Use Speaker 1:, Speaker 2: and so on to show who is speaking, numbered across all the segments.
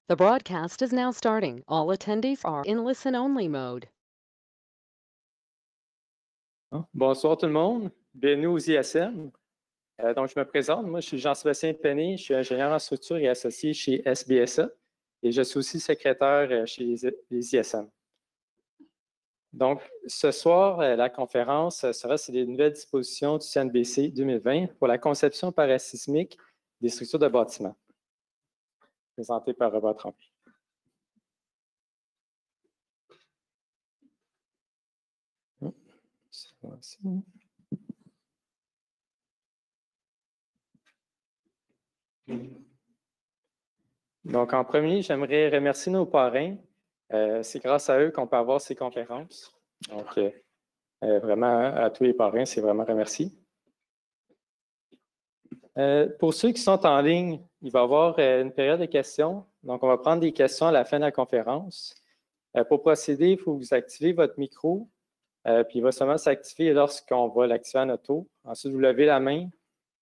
Speaker 1: The broadcast is now starting. All attendees are in listen-only mode.
Speaker 2: Bonsoir tout le monde, bienvenue aux ISM. Donc, je me présente, moi je suis Jean-Sébastien Penny, je suis ingénieur en structure et associé chez SBSA et je suis aussi secrétaire chez les ISM. Donc, ce soir, la conférence sera sur les nouvelles dispositions du CNBC 2020 pour la conception parasismique des structures de bâtiments, présentée par Robert Tremblay. Donc, en premier, j'aimerais remercier nos parrains. C'est grâce à eux qu'on peut avoir ces conférences. Donc, vraiment, à tous les parrains, c'est vraiment remercié. Pour ceux qui sont en ligne, il va y avoir une période de questions. Donc, on va prendre des questions à la fin de la conférence. Pour procéder, il faut que vous activez votre micro, puis il va seulement s'activer lorsqu'on va l'activer à notre tour. Ensuite, vous levez la main,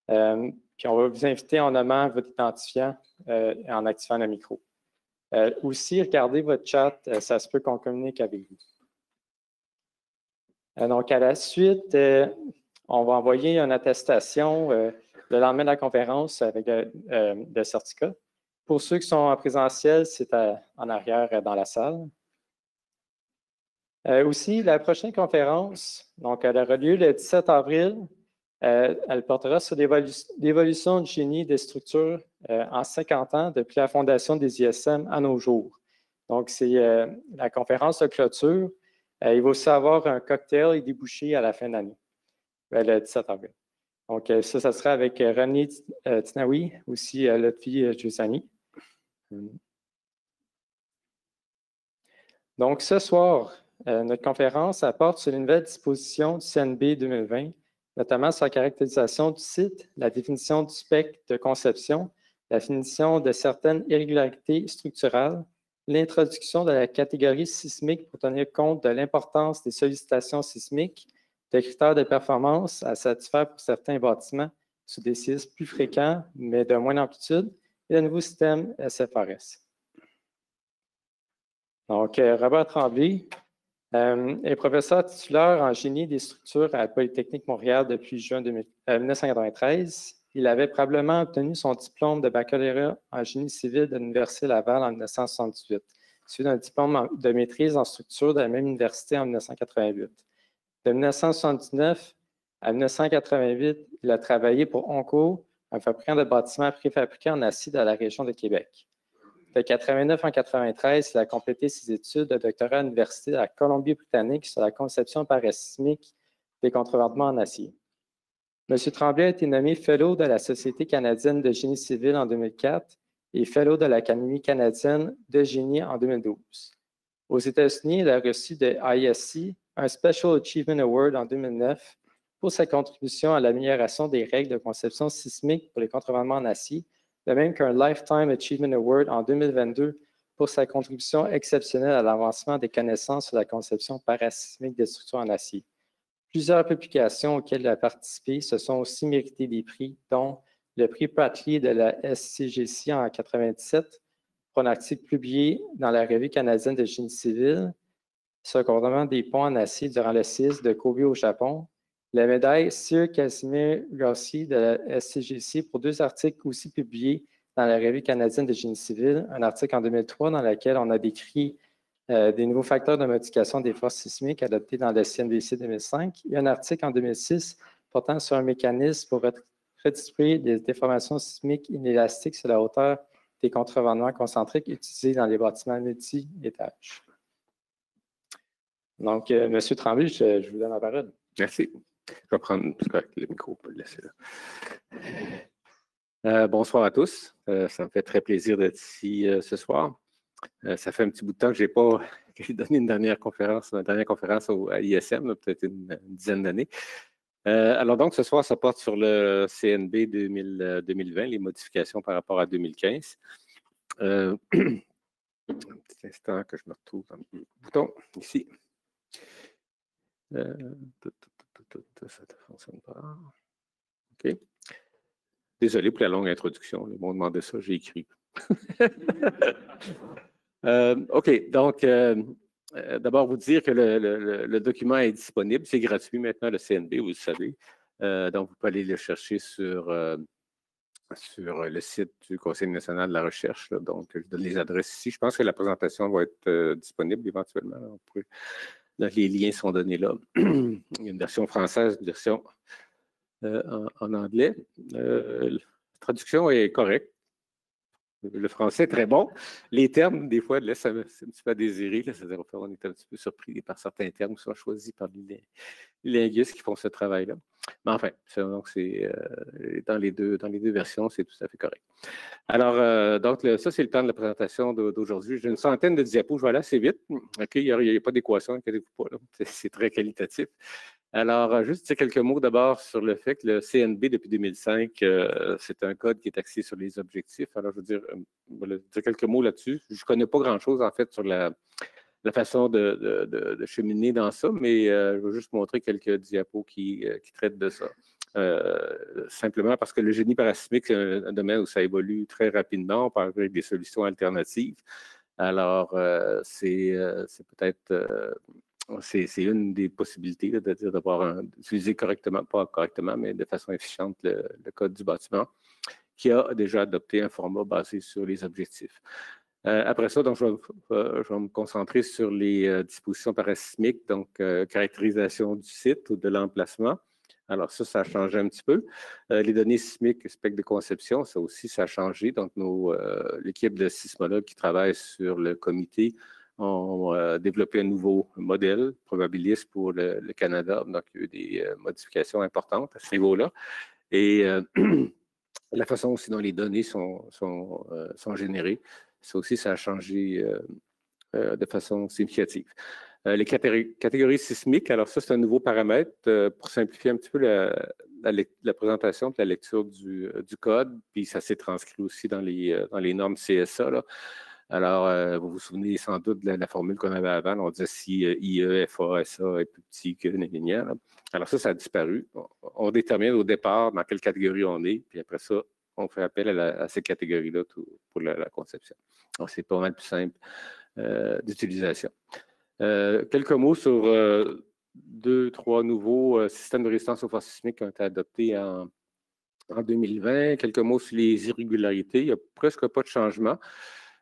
Speaker 2: puis on va vous inviter en nommant votre identifiant et en activant le micro. Aussi, regardez votre chat, ça se peut qu'on communique avec vous. Donc, à la suite, on va envoyer une attestation le lendemain de la conférence avec le certificat. Pour ceux qui sont en présentiel, c'est en arrière dans la salle. Aussi, la prochaine conférence, donc, elle aura lieu le 17 avril. Elle portera sur l'évolution du génie des structures en 50 ans depuis la fondation des ISM à nos jours. Donc, c'est la conférence de clôture. Il va aussi avoir un cocktail et débouché à la fin de l'année, le 17 avril. Donc, ça sera avec René Tinaoui, aussi Lotfi Giussani. Donc, ce soir, notre conférence apporte sur les nouvelles dispositions du CNB 2020, notamment sur la caractérisation du site, la définition du spectre de conception, la définition de certaines irrégularités structurales, l'introduction de la catégorie sismique pour tenir compte de l'importance des sollicitations sismiques, des critères de performance à satisfaire pour certains bâtiments sous des séismes plus fréquents, mais de moindre amplitude, et le nouveau système SFRS. Donc, Robert Tremblay est professeur titulaire en génie des structures à la Polytechnique Montréal depuis juin 1993. Il avait probablement obtenu son diplôme de baccalauréat en génie civil de l'Université Laval en 1978, suivi d'un diplôme de maîtrise en structure de la même université en 1988. De 1979 à 1988, il a travaillé pour Onco, un fabricant de bâtiments préfabriqués en acier de la région de Québec. De 1989 en 1993, il a complété ses études de doctorat à l'Université de la Colombie-Britannique sur la conception parasismique des contrevêtements en acier. M. Tremblay a été nommé Fellow de la Société canadienne de génie civil en 2004 et Fellow de l'Académie canadienne de génie en 2012. Aux États-Unis, il a reçu de ISC un Special Achievement Award en 2009 pour sa contribution à l'amélioration des règles de conception sismique pour les contrevêtements en acier, de même qu'un Lifetime Achievement Award en 2022 pour sa contribution exceptionnelle à l'avancement des connaissances sur la conception parasismique des structures en acier. Plusieurs publications auxquelles il a participé se sont aussi méritées des prix, dont le prix Pratley de la SCGC en 1997 pour un article publié dans la Revue canadienne de génie civil sur le commandement des ponts en acier durant le séisme de Kobe au Japon, la médaille Sir Casimir Rossi de la SCGC pour 2 articles aussi publiés dans la Revue canadienne de génie civil, un article en 2003 dans lequel on a décrit des nouveaux facteurs de modification des forces sismiques adoptés dans le CNBC 2005, et un article en 2006 portant sur un mécanisme pour redistribuer des déformations sismiques inélastiques sur la hauteur des contrevêtements concentriques utilisés dans les bâtiments multi-étages. Donc, M. Tremblay, je vous donne la parole.
Speaker 3: Merci. Je vais prendre le micro, on peut le laisser là. Bonsoir à tous. Ça me fait très plaisir d'être ici ce soir. Ça fait un petit bout de temps que je n'ai pas donné ma dernière conférence à l'ISM, peut-être une dizaine d'années. Alors donc, ce soir, ça porte sur le CNB 2020, les modifications par rapport à 2015. Un petit instant que je me retrouve dans le bouton ici. Ça ne fonctionne pas. OK. Désolé pour la longue introduction. Ils m'ont demandé ça, j'ai écrit. OK, donc d'abord vous dire que le document est disponible, c'est gratuit maintenant, le CNB, vous le savez. Donc, vous pouvez aller le chercher sur le site du Conseil national de la recherche. Là. Donc, je donne les adresses ici. Je pense que la présentation va être disponible éventuellement. Donc, les liens sont donnés là. Il y a une version française, une version en anglais. La traduction est correcte. Le français est très bon. Les termes, des fois, laissent un petit peu à désirer. C'est-à-dire on est un petit peu surpris par certains termes qui sont choisis par les linguistes qui font ce travail-là. Mais enfin, donc c'est dans les deux versions, c'est tout à fait correct. Alors, donc, ça, c'est le temps de la présentation d'aujourd'hui. J'ai une centaine de diapos, je vais aller assez vite. OK, il n'y a pas d'équation, inquiétez-vous pas. C'est très qualitatif. Alors, juste dire quelques mots d'abord sur le fait que le CNB, depuis 2005, c'est un code qui est axé sur les objectifs. Alors, je veux dire quelques mots là-dessus. Je ne connais pas grand-chose, en fait, sur la façon de cheminer dans ça, mais je vais juste montrer quelques diapos qui traitent de ça. Simplement parce que le génie parasismique, c'est un domaine où ça évolue très rapidement, on parle avec des solutions alternatives. Alors, c'est peut-être... c'est une des possibilités d'utiliser correctement, pas correctement, mais de façon efficiente le code du bâtiment qui a déjà adopté un format basé sur les objectifs. Après ça, donc, je vais me concentrer sur les dispositions parasismiques, donc caractérisation du site ou de l'emplacement. Alors ça a changé un petit peu. Les données sismiques, spectre de conception, ça aussi, ça a changé. Donc, l'équipe de sismologues qui travaille sur le comité ont développé un nouveau modèle probabiliste pour le Canada. Donc, il y a eu des modifications importantes à ce niveau-là. Et la façon aussi dont les données sont générées, ça aussi, ça a changé de façon significative. Les catégories sismiques, alors ça, c'est un nouveau paramètre pour simplifier un petit peu la présentation, la lecture du code, puis ça s'est transcrit aussi dans les normes CSA. Là. Alors, vous vous souvenez sans doute de la formule qu'on avait avant. On disait si IE, FA, SA est plus petit que Nélignan. Alors ça a disparu. On détermine au départ dans quelle catégorie on est, puis après ça, on fait appel à ces catégories-là pour la conception. Donc, c'est pas mal plus simple d'utilisation. Quelques mots sur 2-3 nouveaux systèmes de résistance aux forces sismiques qui ont été adoptés en 2020. Quelques mots sur les irrégularités. Il n'y a presque pas de changement.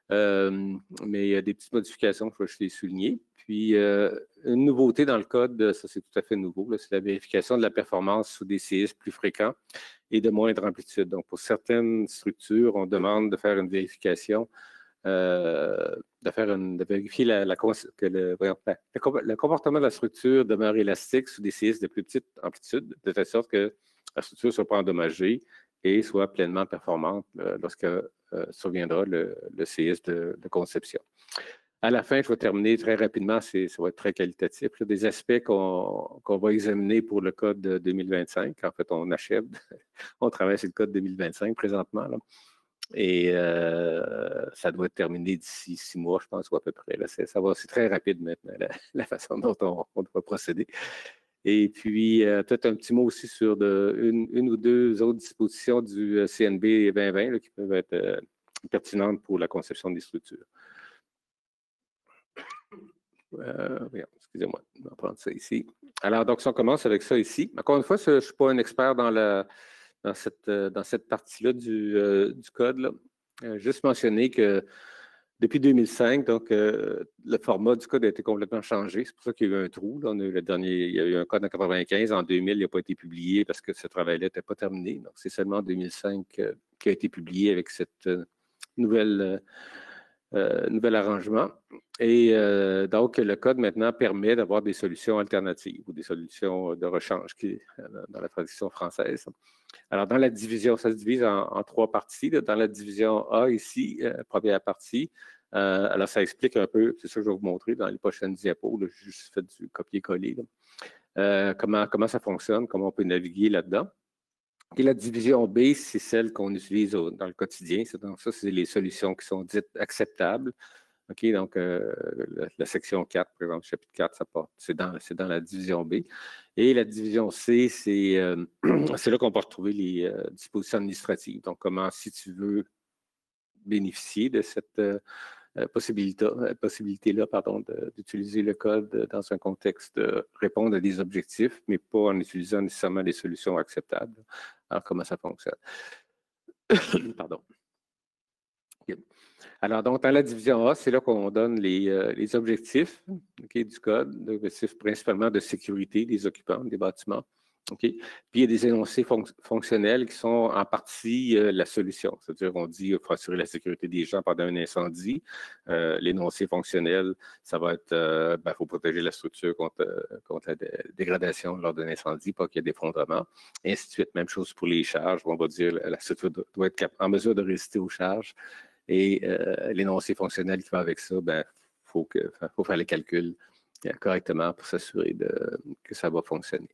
Speaker 3: Mais il y a des petites modifications que je vais souligner. Puis, une nouveauté dans le code, ça c'est tout à fait nouveau, c'est la vérification de la performance sous des séismes plus fréquents et de moindre amplitude. Donc, pour certaines structures, on demande de faire une vérification, de vérifier que le comportement de la structure demeure élastique sous des séismes de plus petite amplitude, de telle sorte que la structure ne soit pas endommagée et soit pleinement performante lorsque surviendra le séisme de conception. À la fin, je vais terminer très rapidement, ça va être très qualitatif, des aspects qu'on va examiner pour le code 2025. En fait, on achève, on travaille sur le code 2025 présentement. Là. Et ça doit être terminé d'ici 6 mois, je pense, ou à peu près. C'est très rapide maintenant, la façon dont on doit procéder. Et puis, peut-être un petit mot aussi sur une ou deux autres dispositions du CNB 2020 là, qui peuvent être pertinentes pour la conception des structures. Excusez-moi, on va prendre ça ici. Alors, donc, si on commence avec ça ici. Encore une fois, je ne suis pas un expert dans cette partie-là du code. Là. Juste mentionner que depuis 2005, donc, le format du code a été complètement changé. C'est pour ça qu'il y a eu un trou. Là. Il y a eu un code en 1995. En 2000, il n'a pas été publié parce que ce travail-là n'était pas terminé. Donc, c'est seulement en 2005 qui a été publié avec cette nouvel arrangement. Et donc, le code maintenant permet d'avoir des solutions alternatives ou des solutions de rechange dans la tradition française. Alors, dans la division, ça se divise en 3 parties. Là. Dans la division A, ici, première partie, alors ça explique un peu, c'est ça que je vais vous montrer dans les prochaines diapos, j'ai juste fait du copier-coller. Comment ça fonctionne, comment on peut naviguer là-dedans. Et la division B, c'est celle qu'on utilise dans le quotidien. Donc, ça, c'est les solutions qui sont dites acceptables. OK, donc la section 4, par exemple, chapitre 4, c'est dans la division B. Et la division C, c'est là qu'on peut retrouver les dispositions administratives. Donc, comment, si tu veux bénéficier de cette possibilité-là, d'utiliser le code dans un contexte de répondre à des objectifs, mais pas en utilisant nécessairement des solutions acceptables. Alors, comment ça fonctionne? Pardon. Okay. Alors, donc, dans la division A, c'est là qu'on donne les objectifs du code, l'objectif principalement de sécurité des occupants des bâtiments. Okay. Puis, il y a des énoncés fonctionnels qui sont en partie la solution. C'est-à-dire, on dit qu'il faut assurer la sécurité des gens pendant un incendie. L'énoncé fonctionnel, ça va être, il faut protéger la structure contre la dégradation lors d'un incendie, pas qu'il y ait d'effondrement. Et ainsi de suite. Même chose pour les charges. On va dire que la structure doit être en mesure de résister aux charges. Et l'énoncé fonctionnel qui va avec ça, faut faire les calculs correctement pour s'assurer que ça va fonctionner.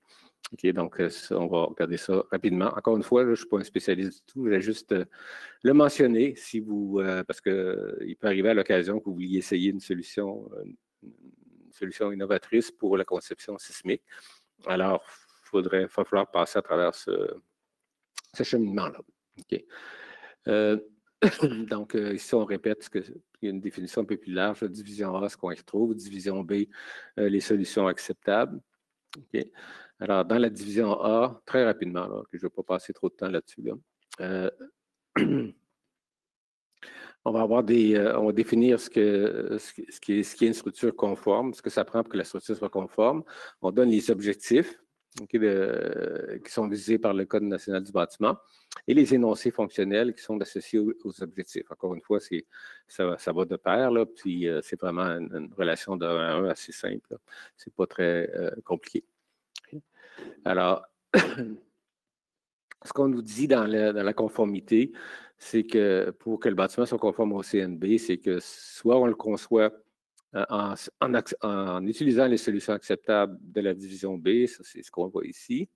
Speaker 3: OK, donc on va regarder ça rapidement. Encore une fois, je ne suis pas un spécialiste du tout, je vais juste le mentionner si vous, parce qu'il peut arriver à l'occasion que vous vouliez essayer une solution innovatrice pour la conception sismique. Alors, il va falloir passer à travers ce cheminement-là. OK. Donc, ici, on répète qu'il y a une définition un peu plus large. Division A, ce qu'on y retrouve. Division B, les solutions acceptables. Okay. Alors, dans la division A, très rapidement, là, que je ne vais pas passer trop de temps là-dessus. Là. On va avoir on va définir ce qui est une structure conforme, ce que ça prend pour que la structure soit conforme. On donne les objectifs qui sont visés par le Code national du bâtiment et les énoncés fonctionnels qui sont associés aux objectifs. Encore une fois, ça va de pair, là, puis c'est vraiment une relation de 1 à 1 assez simple. Ce n'est pas très compliqué. Alors, ce qu'on nous dit dans la conformité, c'est que pour que le bâtiment soit conforme au CNB, c'est que soit on le conçoit en utilisant les solutions acceptables de la division B, ça c'est ce qu'on voit ici,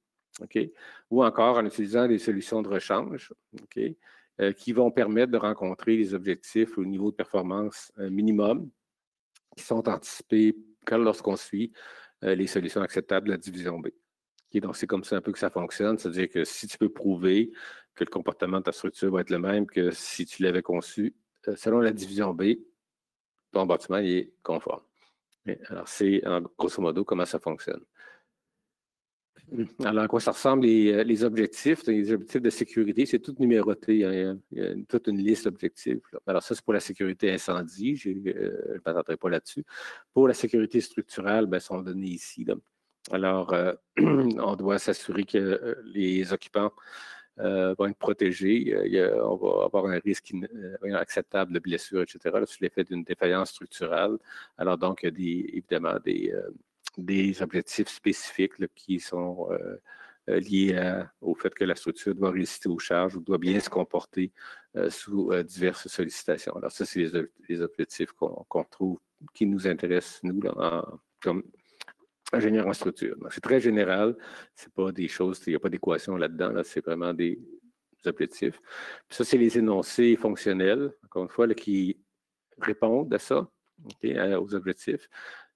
Speaker 3: okay, ou encore en utilisant des solutions de rechange, okay, qui vont permettre de rencontrer les objectifs au niveau de performance minimum qui sont anticipés lorsqu'on suit les solutions acceptables de la division B. Okay, donc, c'est comme ça un peu que ça fonctionne, c'est-à-dire que si tu peux prouver que le comportement de ta structure va être le même que si tu l'avais conçu selon la division B, ton bâtiment il est conforme. Alors, c'est grosso modo comment ça fonctionne. Alors, à quoi ça ressemble les objectifs? Les objectifs de sécurité, c'est tout numéroté. Il y a toute une liste d'objectifs. Alors, ça, c'est pour la sécurité incendie. Je ne m'attendrai pas là-dessus. Pour la sécurité structurelle, ils sont donnés ici. Là. Alors, on doit s'assurer que les occupants vont être protégés. On va avoir un risque inacceptable de blessure, etc., sous l'effet d'une défaillance structurelle. Alors, donc, il y a évidemment des objectifs spécifiques là, qui sont liés au fait que la structure doit résister aux charges ou doit bien se comporter sous diverses sollicitations. Alors, ça, c'est les objectifs qu'on trouve qui nous intéressent, nous, là, comme ingénieur en structure. C'est très général, c'est pas des choses, il n'y a pas d'équation là-dedans, là, c'est vraiment des objectifs. Puis ça, c'est les énoncés fonctionnels, encore une fois, là, qui répondent à ça, okay, aux objectifs.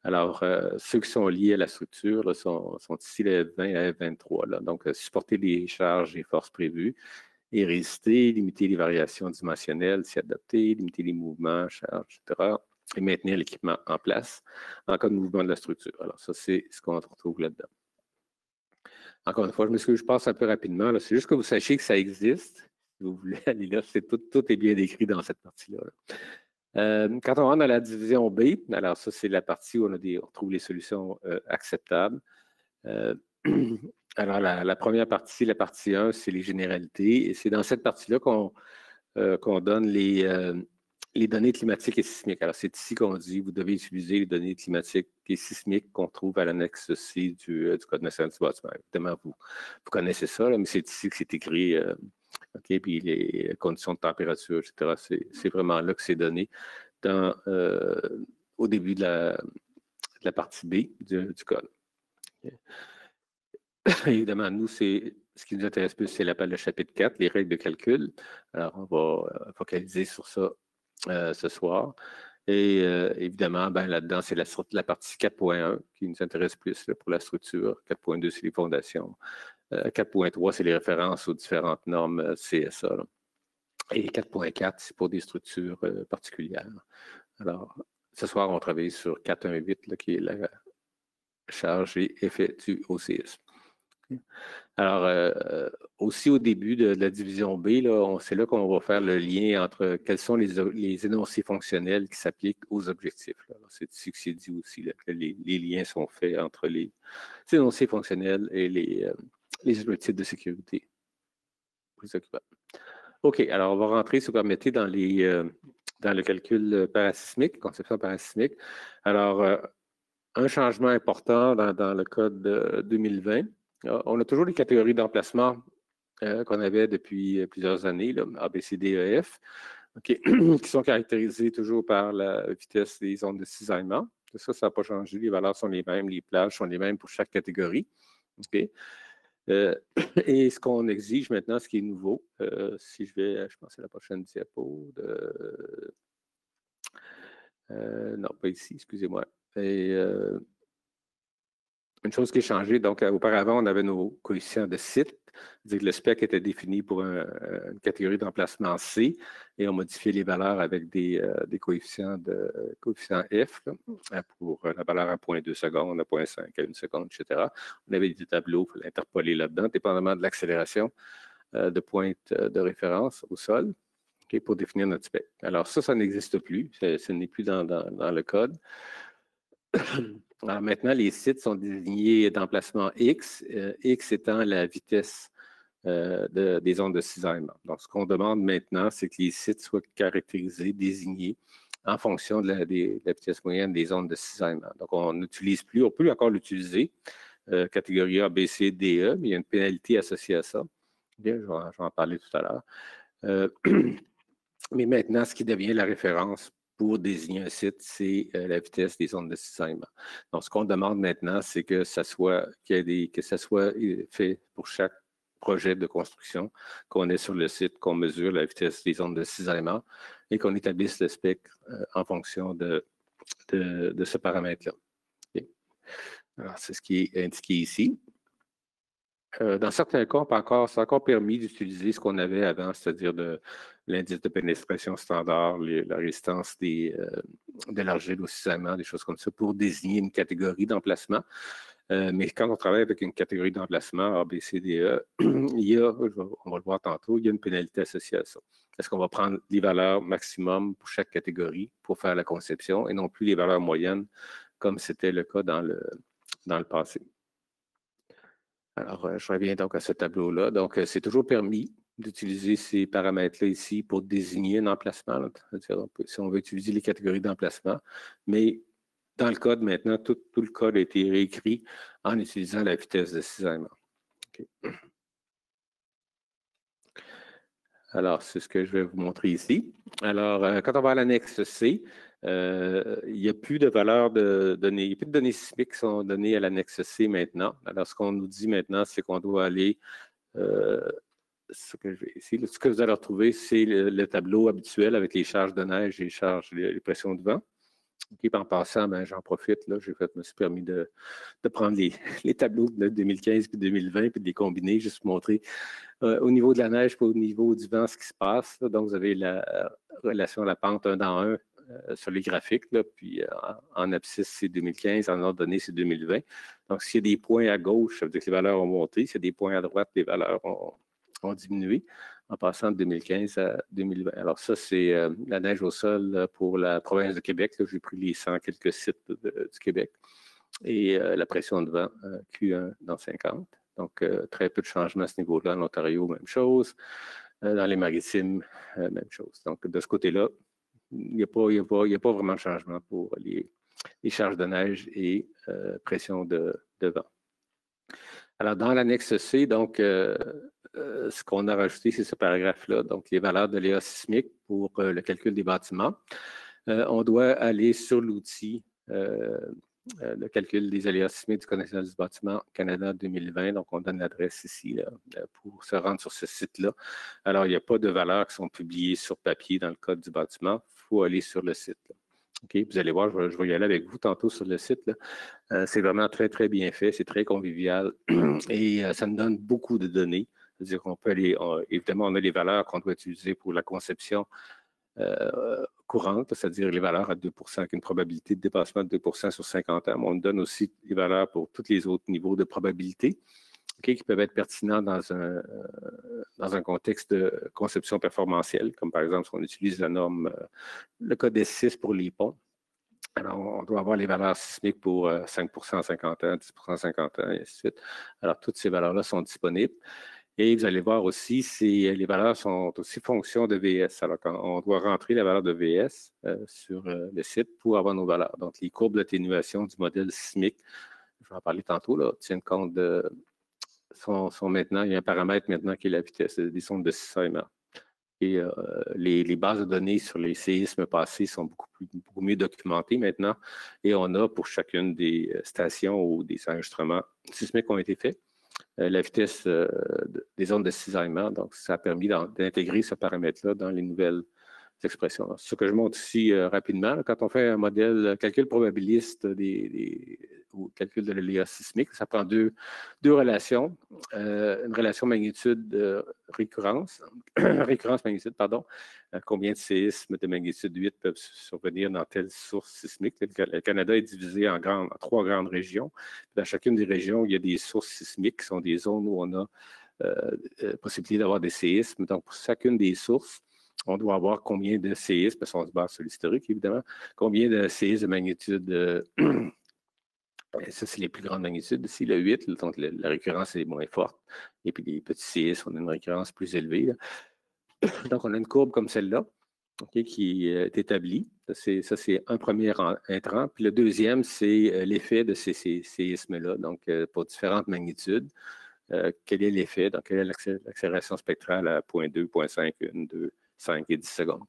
Speaker 3: Alors, ceux qui sont liés à la structure là, sont ici les F20 à F23. Là. Donc, supporter les charges et forces prévues et résister, limiter les variations dimensionnelles, s'y adapter, limiter les mouvements, charges, etc. Et maintenir l'équipement en place en cas de mouvement de la structure. Alors, ça, c'est ce qu'on retrouve là-dedans. Encore une fois, je passe un peu rapidement. C'est juste que vous sachiez que ça existe. Si vous voulez aller là, tout est bien décrit dans cette partie-là. Quand on rentre dans la division B, alors ça, c'est la partie où on trouve les solutions acceptables. Alors, la première partie, la partie 1, c'est les généralités. Et c'est dans cette partie-là qu'on donne les données climatiques et sismiques. Alors, c'est ici qu'on dit vous devez utiliser les données climatiques et sismiques qu'on trouve à l'annexe C du Code national du bâtiment. Évidemment, vous connaissez ça, là, mais c'est ici que c'est écrit. OK, puis les conditions de température, etc. C'est vraiment là que c'est donné au début de la partie B du code. Okay. Évidemment, nous, ce qui nous intéresse plus, c'est le chapitre 4, les règles de calcul. Alors, on va focaliser sur ça ce soir. Et évidemment, là-dedans, c'est la partie 4.1 qui nous intéresse plus là, pour la structure. 4.2, c'est les fondations. 4.3, c'est les références aux différentes normes CSA. Là. Et 4.4, c'est pour des structures particulières. Alors, ce soir, on travaille sur 4.1.8, là, qui est la charge et effet du OCS. Alors, aussi au début de la division B, c'est là qu'on va faire le lien entre quels sont les énoncés fonctionnels qui s'appliquent aux objectifs. C'est ici que c'est dit aussi là, que les liens sont faits entre les énoncés fonctionnels et les objectifs de sécurité. OK, alors on va rentrer, si vous permettez, dans le calcul parasismique, conception parasismique. Alors, un changement important dans le code de 2020. On a toujours les catégories d'emplacement qu'on avait depuis plusieurs années, là, A, B, C, D, E, F, okay, qui sont caractérisées toujours par la vitesse des ondes de cisaillement. Ça n'a pas changé. Les valeurs sont les mêmes, les plages sont les mêmes pour chaque catégorie. Okay. Et ce qu'on exige maintenant, ce qui est nouveau, si je pense à la prochaine diapo, non, pas ici, excusez-moi. Et une chose qui a changé, donc auparavant, on avait nos coefficients de site, c'est-à-dire que le spec était défini pour une catégorie d'emplacement C, et on modifiait les valeurs avec des coefficients F, là, pour la valeur à 0.2 secondes, à 0.5, à 1 seconde, etc. On avait des tableaux, il fallait interpoler là-dedans, dépendamment de l'accélération de pointe de référence au sol, okay, pour définir notre spec. Alors ça n'existe plus, ce n'est plus dans le code. Alors maintenant, les sites sont désignés d'emplacement X, X étant la vitesse des ondes de cisaillement. Donc, ce qu'on demande maintenant, c'est que les sites soient caractérisés, désignés en fonction de la vitesse moyenne des ondes de cisaillement. Donc, on n'utilise plus, on peut encore l'utiliser, catégorie A, B, C, D, E, mais il y a une pénalité associée à ça. Bien, je vais en parler tout à l'heure. Mais maintenant, ce qui devient la référence pour désigner un site, c'est la vitesse des ondes de cisaillement. Donc, ce qu'on demande maintenant, c'est que ça soit fait pour chaque projet de construction, qu'on est sur le site, qu'on mesure la vitesse des ondes de cisaillement et qu'on établisse le spectre en fonction de ce paramètre-là. Okay. Alors, c'est ce qui est indiqué ici. Dans certains cas, c'est encore permis d'utiliser ce qu'on avait avant, c'est-à-dire l'indice de pénétration standard, la résistance de l'argile au cisaillement, des choses comme ça, pour désigner une catégorie d'emplacement. Mais quand on travaille avec une catégorie d'emplacement A, B, C, D, E, on va le voir tantôt, il y a une pénalité associée à ça. Est-ce qu'on va prendre les valeurs maximum pour chaque catégorie pour faire la conception et non plus les valeurs moyennes, comme c'était le cas dans le passé? Alors, je reviens donc à ce tableau-là. Donc, c'est toujours permis d'utiliser ces paramètres-là ici pour désigner un emplacement. Si on veut utiliser les catégories d'emplacement, mais dans le code maintenant, tout le code a été réécrit en utilisant la vitesse de cisaillement. Okay. Alors, c'est ce que je vais vous montrer ici. Alors, quand on va à l'annexe C, il n'y a plus de valeurs de données, il n'y a plus de données sismiques qui sont données à l'annexe C maintenant. Alors, ce qu'on nous dit maintenant, c'est qu'on doit aller, ce que vous allez retrouver, c'est le tableau habituel avec les charges de neige et les pressions de vent. Okay, en passant, j'en profite, là, je me suis permis de prendre les tableaux de 2015 et 2020 puis de les combiner, juste pour montrer au niveau de la neige et au niveau du vent ce qui se passe. Là. Donc, vous avez la relation à la pente 1 dans 1 sur les graphiques, là, puis en abscisse, c'est 2015, en ordonnée, c'est 2020. Donc, s'il y a des points à gauche, ça veut dire que les valeurs ont monté. S'il y a des points à droite, les valeurs ont diminué en passant de 2015 à 2020. Alors ça, c'est la neige au sol pour la province de Québec. J'ai pris les 100 quelques sites du Québec. Et la pression de vent Q1 dans 50. Donc, très peu de changements à ce niveau-là. En Ontario, même chose. Dans les maritimes, même chose. Donc, de ce côté-là, il n'y a pas vraiment de changement pour les charges de neige et pression de vent. Alors, dans l'annexe C, donc, ce qu'on a rajouté, c'est ce paragraphe-là, donc les valeurs de l'aléa sismique pour le calcul des bâtiments. On doit aller sur l'outil le calcul des aléas sismiques du Code national du bâtiment Canada 2020. Donc, on donne l'adresse ici là, pour se rendre sur ce site-là. Alors, il n'y a pas de valeurs qui sont publiées sur papier dans le Code du bâtiment. Il faut aller sur le site. Là. Okay, vous allez voir, je vais y aller avec vous tantôt sur le site. C'est vraiment très, très bien fait. C'est très convivial et ça nous donne beaucoup de données C'est-à-dire qu'on peut aller, évidemment, on a les valeurs qu'on doit utiliser pour la conception courante, c'est-à-dire les valeurs à 2 avec une probabilité de dépassement de 2 sur 50 ans. Mais on donne aussi les valeurs pour tous les autres niveaux de probabilité qui peuvent être pertinents dans un contexte de conception performantielle, comme par exemple si on utilise la norme, le code S6 pour les ponts. Alors, on doit avoir les valeurs sismiques pour 5 en 50 ans, 10 en 50 ans, et ainsi de suite. Alors, toutes ces valeurs-là sont disponibles. Et vous allez voir aussi, les valeurs sont aussi fonction de VS. Alors, quand on doit rentrer la valeur de VS sur le site pour avoir nos valeurs. Donc, les courbes d'atténuation du modèle sismique, je vais en parler tantôt, là, tiennent compte sont maintenant, il y a un paramètre maintenant qui est la vitesse des sondes de cisaillement. Et les bases de données sur les séismes passés sont beaucoup mieux documentées maintenant. Et on a pour chacune des stations ou des enregistrements sismiques qui ont été faits, la vitesse des ondes de cisaillement. Donc, ça a permis d'intégrer ce paramètre-là dans les nouvelles expressions. Ce que je montre ici rapidement, là, quand on fait un modèle calcul probabiliste ou calcul de l'aléa sismique, ça prend deux relations. Une relation magnitude récurrence magnitude, pardon. Combien de séismes de magnitude 8 peuvent survenir dans telle source sismique. Le Canada est divisé en 3 grandes régions. Dans chacune des régions, il y a des sources sismiques qui sont des zones où on a possibilité d'avoir des séismes. Donc, pour chacune des sources, on doit avoir combien de séismes, parce qu'on se base sur l'historique, évidemment, combien de séismes de magnitude, ça, c'est les plus grandes magnitudes. Ici, le 8, donc la récurrence est moins forte. Et puis, les petits séismes, on a une récurrence plus élevée. Là. Donc, on a une courbe comme celle-là, qui est établie. Ça, c'est un premier intrant. Puis, le deuxième, c'est l'effet de ces séismes-là, donc pour différentes magnitudes. Quel est l'effet? Donc, quelle est l'accélération spectrale à 0.2, 0.5, 1, 2, 5 et 10 secondes.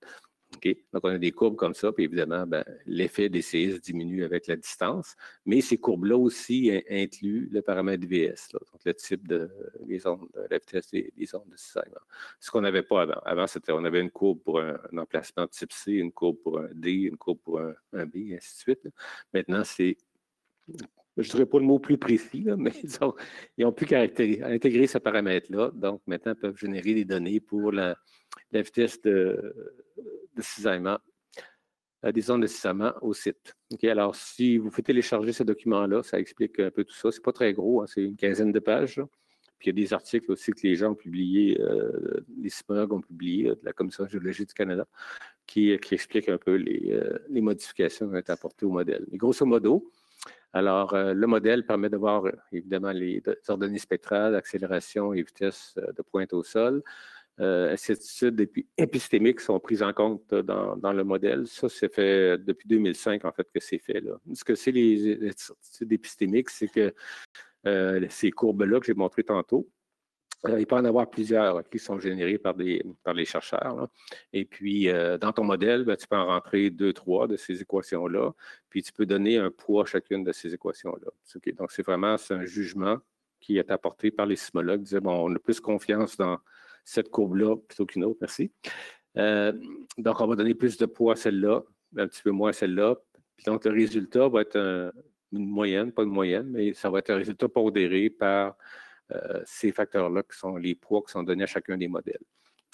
Speaker 3: Okay? Donc, on a des courbes comme ça, puis évidemment, l'effet des séismes diminue avec la distance, mais ces courbes-là aussi incluent le paramètre VS, là, donc le type les ondes, la vitesse des ondes de cisaillement. Ce qu'on n'avait pas avant. Avant, on avait une courbe pour un emplacement de type C, une courbe pour un D, une courbe pour un B, et ainsi de suite. Là. Maintenant, c'est je ne dirais pas le mot plus précis, là, mais ils ont pu intégrer ce paramètre-là. Donc, maintenant, ils peuvent générer des données pour la vitesse de cisaillement, des ondes de cisaillement au site. Okay, alors, si vous faites télécharger ce document-là, ça explique un peu tout ça. Ce n'est pas très gros, hein, c'est une quinzaine de pages. Là. Puis, il y a des articles aussi que les gens ont publiés, les sismologues ont publiés, de la Commission de géologie du Canada, qui expliquent un peu les modifications qui ont été apportées au modèle. Mais grosso modo, alors, le modèle permet de voir, évidemment, les ordonnées spectrales, accélération et vitesse de pointe au sol. Incertitudes épistémiques sont prises en compte dans le modèle. Ça, c'est fait depuis 2005, en fait, que c'est fait. Là. Ce que c'est les incertitudes épistémiques, c'est que ces courbes-là que j'ai montrées tantôt, il peut en avoir plusieurs qui sont générés par les chercheurs. Là. Et puis, dans ton modèle, tu peux en rentrer 2, 3 de ces équations-là, puis tu peux donner un poids à chacune de ces équations-là. Okay. Donc, c'est un jugement qui est apporté par les sismologues. Ils disaient, bon, on a plus confiance dans cette courbe-là plutôt qu'une autre, merci. Donc, on va donner plus de poids à celle-là, un petit peu moins à celle-là. Puis donc, le résultat va être une moyenne, pas une moyenne, mais ça va être un résultat pondéré par ces facteurs-là qui sont les poids qui sont donnés à chacun des modèles.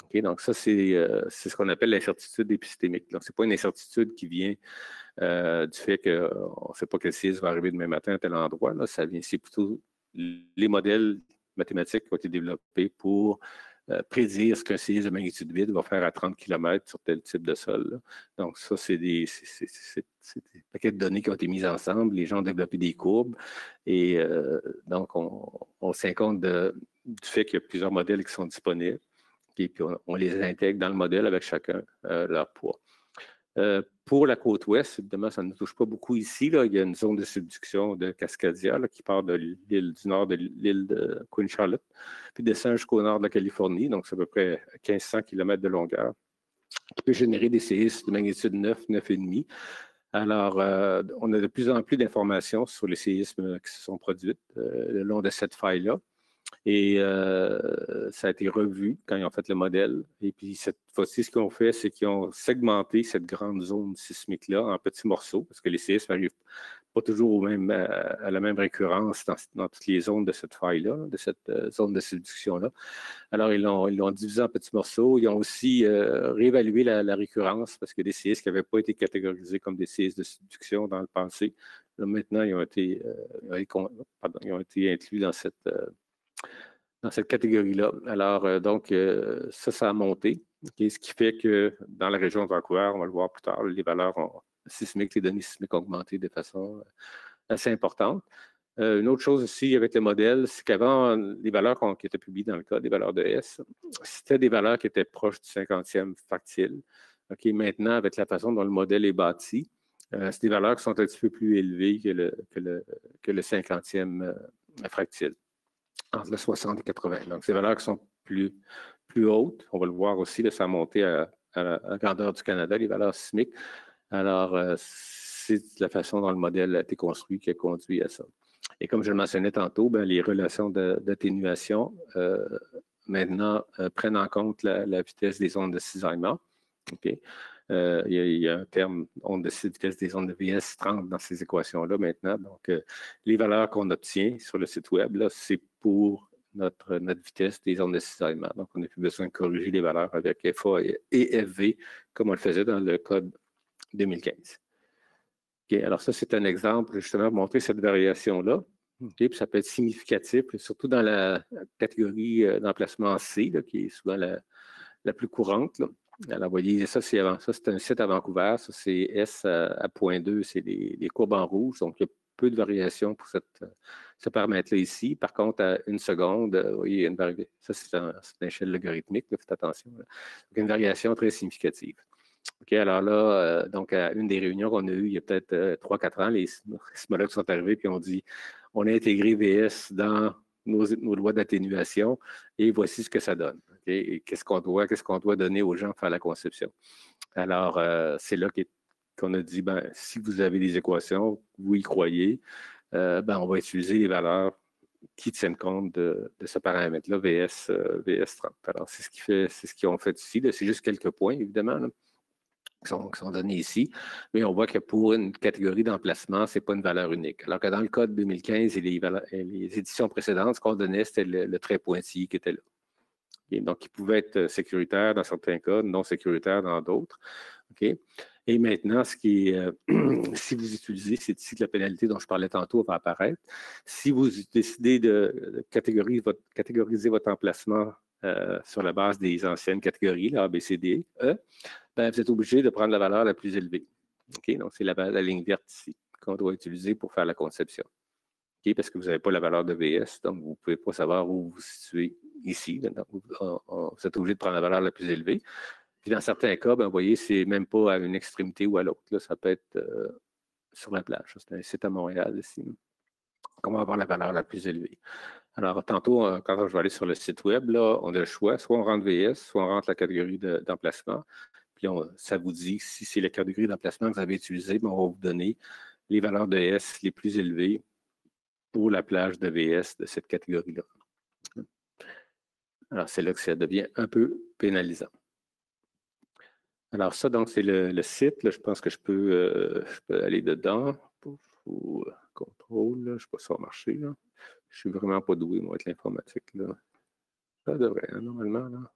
Speaker 3: Okay? Donc, ça, c'est ce qu'on appelle l'incertitude épistémique. Donc, ce n'est pas une incertitude qui vient du fait qu'on ne sait pas quel séisme va arriver demain matin à tel endroit. Là. C'est plutôt les modèles mathématiques qui ont été développés pour prédire ce qu'un séisme de magnitude 8 va faire à 30 km sur tel type de sol. Là. Donc, ça, c'est des paquets de données qui ont été mis ensemble. Les gens ont développé des courbes. Et donc, on tient compte du fait qu'il y a plusieurs modèles qui sont disponibles. Et puis, on les intègre dans le modèle avec chacun leur poids. Pour la côte ouest, évidemment, ça ne nous touche pas beaucoup ici. Là. Il y a une zone de subduction de Cascadia là, qui part de l'île du nord de l'île de Queen Charlotte, puis descend jusqu'au nord de la Californie, donc c'est à peu près 1500 km de longueur, qui peut générer des séismes de magnitude 9, 9,5. Alors, on a de plus en plus d'informations sur les séismes qui se sont produits le long de cette faille-là. Et ça a été revu quand ils ont fait le modèle. Et puis, cette fois-ci, ce qu'ils ont fait, c'est qu'ils ont segmenté cette grande zone sismique-là en petits morceaux, parce que les séismes n'arrivent pas toujours à la même récurrence dans toutes les zones de cette faille-là, de cette zone de subduction-là. Alors, ils l'ont divisé en petits morceaux. Ils ont aussi réévalué la récurrence parce que des séismes qui n'avaient pas été catégorisés comme des séismes de subduction dans le passé, là, maintenant, ils ont été inclus dans cette catégorie-là. Alors, donc, ça a monté. Okay, ce qui fait que dans la région de Vancouver, on va le voir plus tard, les valeurs sismiques, les données sismiques ont augmenté de façon assez importante. Une autre chose aussi avec le modèle, c'est qu'avant, les valeurs qui étaient publiées dans le cas des valeurs de S, c'était des valeurs qui étaient proches du 50e fractile. Okay, maintenant, avec la façon dont le modèle est bâti, c'est des valeurs qui sont un petit peu plus élevées que le 50e fractile, entre le 60 et 80. Donc, ces valeurs qui sont plus hautes, on va le voir aussi, là, ça a monté à la grandeur du Canada, les valeurs sismiques. Alors, c'est la façon dont le modèle a été construit qui a conduit à ça. Et comme je le mentionnais tantôt, les relations d'atténuation maintenant prennent en compte la vitesse des ondes de cisaillement. Okay. Il y a un terme onde de vitesse des ondes de VS30 dans ces équations-là maintenant. Donc, les valeurs qu'on obtient sur le site web, c'est pour notre vitesse des ondes de cisaillement. Donc, on n'a plus besoin de corriger les valeurs avec FA et FV comme on le faisait dans le code 2015. Okay, alors ça, c'est un exemple justement pour montrer cette variation-là. Okay, puis ça peut être significatif, surtout dans la catégorie d'emplacement C, là, qui est souvent la plus courante. Là. Alors, vous voyez, ça, c'est un site à Vancouver. Ça, c'est S à 0.2, c'est les courbes en rouge. Donc, il y a peu de variation pour ce paramètre-là ici. Par contre, à 1 seconde, vous voyez, ça, c'est une échelle logarithmique, là, faites attention. Là. Donc, une variation très significative. OK, alors là, donc, à une des réunions qu'on a eues il y a peut-être 3-4 ans, les sismologues sont arrivés et ont dit on a intégré VS dans nos lois d'atténuation et voici ce que ça donne. Okay? Et qu'est-ce qu'on doit donner aux gens pour faire la conception. Alors, c'est là qu'on a dit si vous avez des équations, vous y croyez, on va utiliser les valeurs qui tiennent compte de ce paramètre-là, VS30. Alors, c'est ce qu'ils ont fait ici. C'est juste quelques points, évidemment. Là. Qui sont donnés ici, mais on voit que pour une catégorie d'emplacement, ce n'est pas une valeur unique. Alors que dans le code 2015 et les éditions précédentes, ce qu'on donnait, c'était le trait pointillé qui était là. Okay? Donc, il pouvait être sécuritaire dans certains cas, non sécuritaire dans d'autres. Okay? Et maintenant, si vous utilisez, c'est ici que la pénalité dont je parlais tantôt va apparaître. Si vous décidez de catégoriser votre emplacement sur la base des anciennes catégories, là, A, B, C, D, E, vous êtes obligé de prendre la valeur la plus élevée. Okay? Donc, c'est la ligne verte ici qu'on doit utiliser pour faire la conception. Okay? Parce que vous n'avez pas la valeur de VS, donc vous ne pouvez pas savoir où vous vous situez ici. Donc, vous êtes obligé de prendre la valeur la plus élevée. Puis dans certains cas, vous voyez, c'est même pas à une extrémité ou à l'autre. Ça peut être sur la plage. C'est un site à Montréal ici. On va avoir la valeur la plus élevée. Alors, tantôt, quand je vais aller sur le site web, là, on a le choix. Soit on rentre VS, soit on rentre la catégorie d'emplacement. Puis ça vous dit, si c'est la catégorie d'emplacement que vous avez utilisée, on va vous donner les valeurs de S les plus élevées pour la plage de VS de cette catégorie-là. Alors, c'est là que ça devient un peu pénalisant. Alors, ça, donc, c'est le site. Là, je pense que je peux aller dedans. Contrôle, je ne sais pas si ça va marcher. Là. Je ne suis vraiment pas doué, moi, avec l'informatique. Ça devrait, normalement. Là.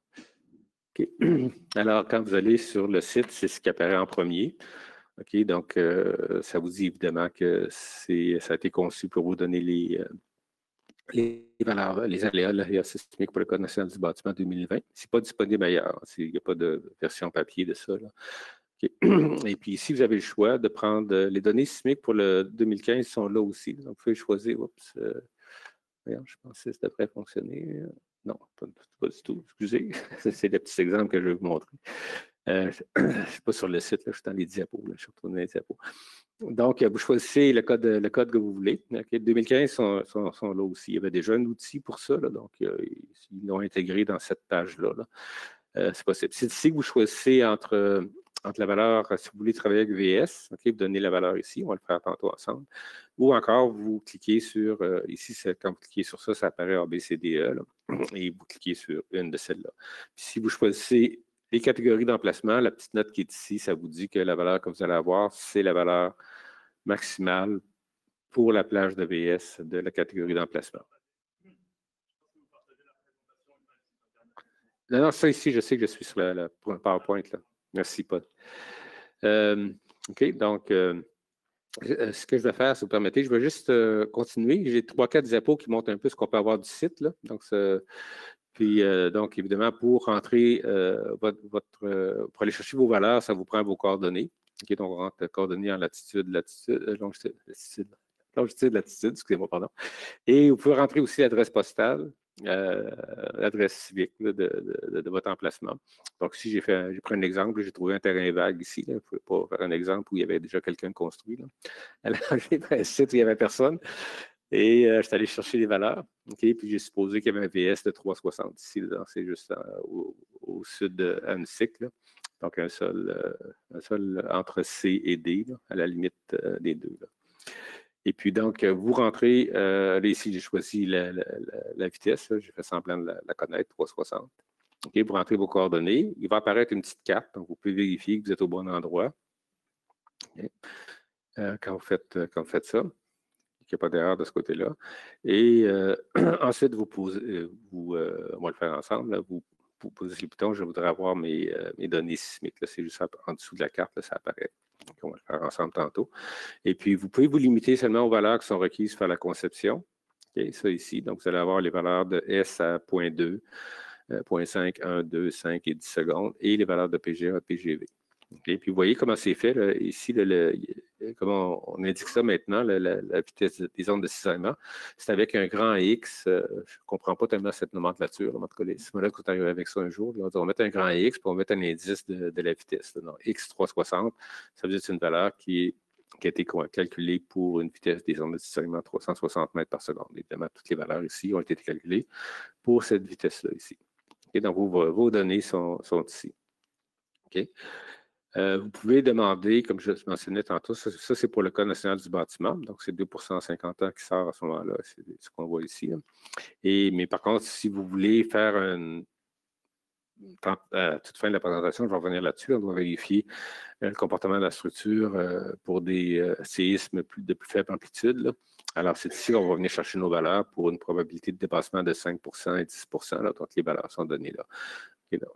Speaker 3: Okay. Alors, quand vous allez sur le site, c'est ce qui apparaît en premier. Okay, donc, ça vous dit évidemment que ça a été conçu pour vous donner les valeurs, les aléas sismiques pour le Code national du bâtiment 2020. Ce n'est pas disponible ailleurs. Il n'y a pas de version papier de ça. Là. Okay. Et puis, si vous avez le choix de prendre les données sismiques pour le 2015 sont là aussi. Donc, vous pouvez choisir. Je pense que ça devrait fonctionner. Non, pas du tout. Excusez. C'est le petit exemple que je vais vous montrer. Je ne suis pas sur le site, là, je suis dans les diapos. Là, je suis retourné dans les diapos. Donc, vous choisissez le code que vous voulez. Okay. 2015 sont là aussi. Il y avait déjà un outil pour ça. Là, donc, ils l'ont intégré dans cette page-là. Là. C'est possible. C'est ici que vous choisissez entre la valeur, si vous voulez travailler avec VS, okay, vous donnez la valeur ici, on va le faire tantôt ensemble. Ou encore, vous cliquez sur, ici, quand vous cliquez sur ça, ça apparaît ABCDE, là, et vous cliquez sur une de celles-là. Si vous choisissez les catégories d'emplacement, la petite note qui est ici, ça vous dit que la valeur que vous allez avoir, c'est la valeur maximale pour la plage de VS de la catégorie d'emplacement. Non, ça ici, je sais que je suis sur la PowerPoint. Là. Merci, Paul. OK, donc, ce que je vais faire, si vous permettez, je vais juste continuer. J'ai 3-4 diapos qui montrent un peu ce qu'on peut avoir du site. Là. Donc, donc, évidemment, pour rentrer pour aller chercher vos valeurs, ça vous prend vos coordonnées. OK, donc, on rentre coordonnées en latitude, longitude, excusez-moi, pardon. Et vous pouvez rentrer aussi l'adresse postale, l'adresse civique là, de votre emplacement. Donc, si j'ai pris un exemple, j'ai trouvé un terrain vague ici. Là. Je ne pouvais pas faire un exemple où il y avait déjà quelqu'un construit. Là. Alors, j'ai pris un site où il n'y avait personne. Et je suis allé chercher les valeurs. Okay, puis j'ai supposé qu'il y avait un VS de 3,60 ici. C'est juste au sud de Annecy. Donc, un sol entre C et D, là, à la limite des deux. Là. Et puis, donc, vous rentrez, là, ici, j'ai choisi la vitesse. J'ai fait semblant de la connaître, 3,60. OK, vous rentrez vos coordonnées. Il va apparaître une petite carte. Donc, vous pouvez vérifier que vous êtes au bon endroit. Okay. Quand vous faites ça. Il n'y a pas d'erreur de ce côté-là. Et ensuite, on va le faire ensemble. Là, vous posez le bouton, je voudrais avoir mes données sismiques. C'est juste en dessous de la carte, là, ça apparaît. Donc, on va le faire ensemble tantôt. Et puis, vous pouvez vous limiter seulement aux valeurs qui sont requises pour la conception. Okay, ça ici, donc vous allez avoir les valeurs de S à 0.2, 0.5, 1, 2, 5 et 10 secondes, et les valeurs de PGA et PGV. Okay, puis vous voyez comment c'est fait. Là, ici, comment on indique ça maintenant, la vitesse des ondes de cisaillement. C'est avec un grand X. Je ne comprends pas tellement cette nomenclature. En tout cas, les simulateurs qui sont arrivés avec ça un jour, là, on va mettre un grand X puis on va mettre un indice de la vitesse. Là. Donc, X360, ça veut dire que c'est une valeur qui a été calculée pour une vitesse des ondes de cisaillement 360 mètres par seconde. Évidemment, toutes les valeurs ici ont été calculées pour cette vitesse-là ici. Okay, donc, vos données sont ici. OK. Vous pouvez demander, comme je mentionnais tantôt, ça c'est pour le Code national du bâtiment, donc c'est 2% en 50 ans qui sort à ce moment-là, c'est ce qu'on voit ici. Là. Mais par contre, si vous voulez faire à toute fin de la présentation, je vais revenir là-dessus, on doit vérifier le comportement de la structure pour des séismes de plus faible amplitude. Là. Alors, c'est ici qu'on va venir chercher nos valeurs pour une probabilité de dépassement de 5% et 10%, là, donc les valeurs sont données là.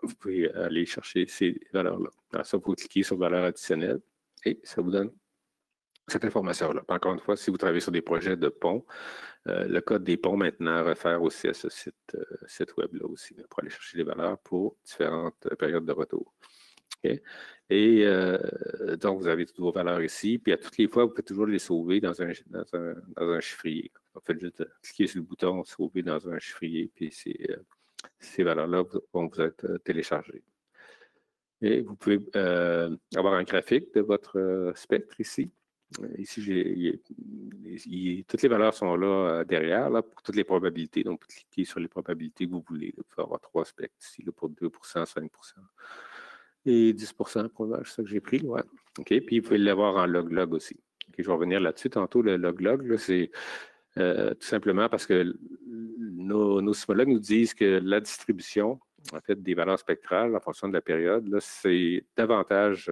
Speaker 3: Vous pouvez aller chercher ces valeurs-là. Alors ça, vous cliquez sur valeurs additionnelles et ça vous donne cette information-là. Encore une fois, si vous travaillez sur des projets de ponts, le code des ponts maintenant réfère aussi à ce site web-là aussi pour aller chercher les valeurs pour différentes périodes de retour. Okay? Et donc, vous avez toutes vos valeurs ici, puis à toutes les fois, vous pouvez toujours les sauver dans un chiffrier. Vous faites juste cliquer sur le bouton « Sauver dans un chiffrier », puis ces valeurs-là vont vous être téléchargées. Et vous pouvez avoir un graphique de votre spectre ici. Ici, toutes les valeurs sont là derrière là, pour toutes les probabilités. Donc, vous cliquez sur les probabilités que vous voulez. Vous pouvez avoir 3 spectres ici là, pour 2%, 5% et 10%, probablement, c'est ça que j'ai pris. Ouais. OK, puis vous pouvez l'avoir en log-log aussi. Okay, je vais revenir là-dessus tantôt. Le log-log, c'est tout simplement parce que nos sismologues nous disent que la distribution, en fait, des valeurs spectrales en fonction de la période, c'est davantage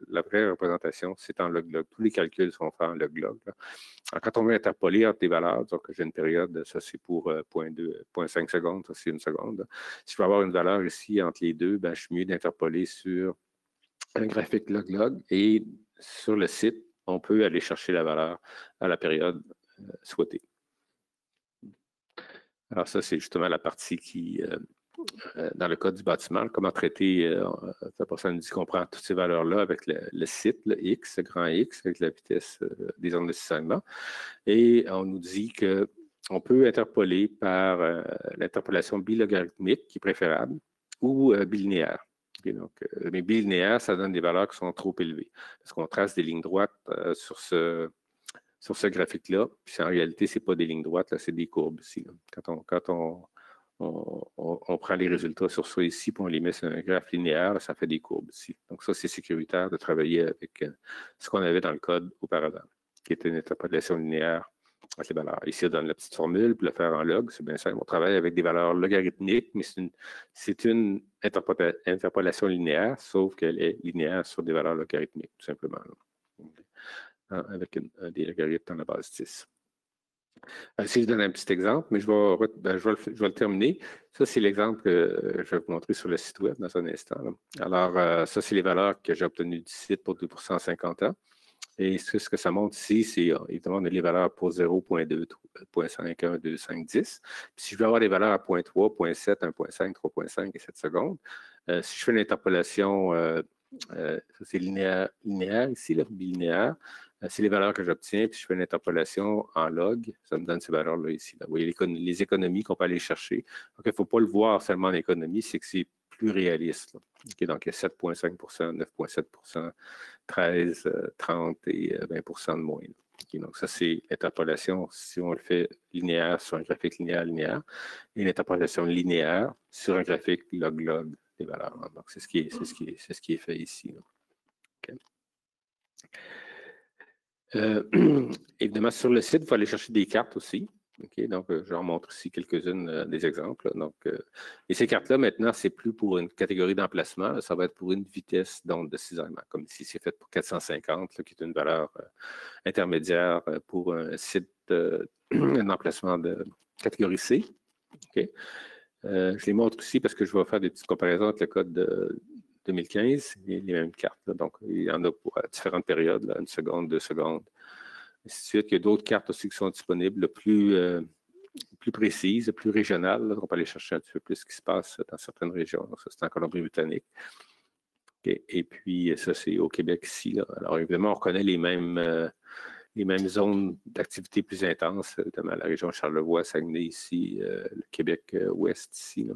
Speaker 3: la vraie représentation, c'est en log-log. Tous les calculs sont faits en log-log. Alors, quand on veut interpoler entre des valeurs, donc j'ai une période, ça c'est pour 0.5 secondes, ça c'est 1 seconde. Si je veux avoir une valeur ici entre les deux, ben, je suis mieux d'interpoler sur un graphique log-log et sur le site, on peut aller chercher la valeur à la période souhaitée. Alors ça, c'est justement la partie qui, dans le code du bâtiment, comment traiter, la personne nous dit qu'on prend toutes ces valeurs-là avec le site, le X, le grand X, avec la vitesse des ondes de cisaillement, et on nous dit qu'on peut interpoler par l'interpolation bilogarithmique, qui est préférable, ou bilinéaire. Okay, donc, mais bilinéaire, ça donne des valeurs qui sont trop élevées, parce qu'on trace des lignes droites sur ce graphique-là, puis en réalité, ce n'est pas des lignes droites, c'est des courbes ici. Là. Quand on prend les résultats sur ça ici, puis on les met sur un graphe linéaire, là, ça fait des courbes ici. Donc ça, c'est sécuritaire de travailler avec ce qu'on avait dans le code auparavant, qui était une interpolation linéaire avec les valeurs. Ici, on donne la petite formule, puis le faire en log, c'est bien simple. On travaille avec des valeurs logarithmiques, mais c'est une interpolation linéaire, sauf qu'elle est linéaire sur des valeurs logarithmiques, tout simplement. Là. avec des logarithmes dans la base 10. Si je donne un petit exemple, mais je vais le terminer. Ça, c'est l'exemple que je vais vous montrer sur le site web dans un instant. Là. Alors, ça, c'est les valeurs que j'ai obtenues du site pour 2% en 50 ans. Et ce que ça montre ici, c'est évidemment on a les valeurs pour 0.2, 0.5, 1, 2, 5, 10. Puis si je veux avoir les valeurs à 0.3, 0.7, 1.5, 3.5 et 7 secondes, si je fais une interpolation, ça c'est linéaire ici, là, bilinéaire, c'est les valeurs que j'obtiens, puis je fais une interpolation en log, ça me donne ces valeurs-là ici. Là. Vous voyez les économies qu'on peut aller chercher. Donc, il ne faut pas le voir seulement en économie, c'est que c'est plus réaliste. Okay, donc, il y a 7,5 9,7 13, 30 et 20 de moins. Okay, donc, ça, c'est l'interpolation si on le fait linéaire sur un graphique linéaire, et l'interpolation linéaire sur un graphique log-log des valeurs. Donc, c'est ce qui est fait ici. Okay. Évidemment, sur le site, il faut aller chercher des cartes aussi. Okay, donc, je leur montre ici quelques-unes des exemples. Donc, et ces cartes-là, maintenant, c'est plus pour une catégorie d'emplacement, ça va être pour une vitesse d'onde de cisaillement, comme ici, c'est fait pour 450, là, qui est une valeur intermédiaire pour un site, un emplacement de catégorie C. Okay. Je les montre ici parce que je vais faire des petites comparaisons avec le code de 2015, les mêmes cartes. Là. Donc, il y en a pour différentes périodes, là, 1 seconde, 2 secondes, ainsi de suite. Il y a d'autres cartes aussi qui sont disponibles, plus précises, plus régionales. Là. On peut aller chercher un petit peu plus ce qui se passe dans certaines régions. Donc, ça, c'est en Colombie-Britannique. Okay. Et puis, ça, c'est au Québec ici. Là. Alors, évidemment, on reconnaît les mêmes zones d'activité plus intenses, notamment la région Charlevoix, Saguenay ici, le Québec ouest ici. Là.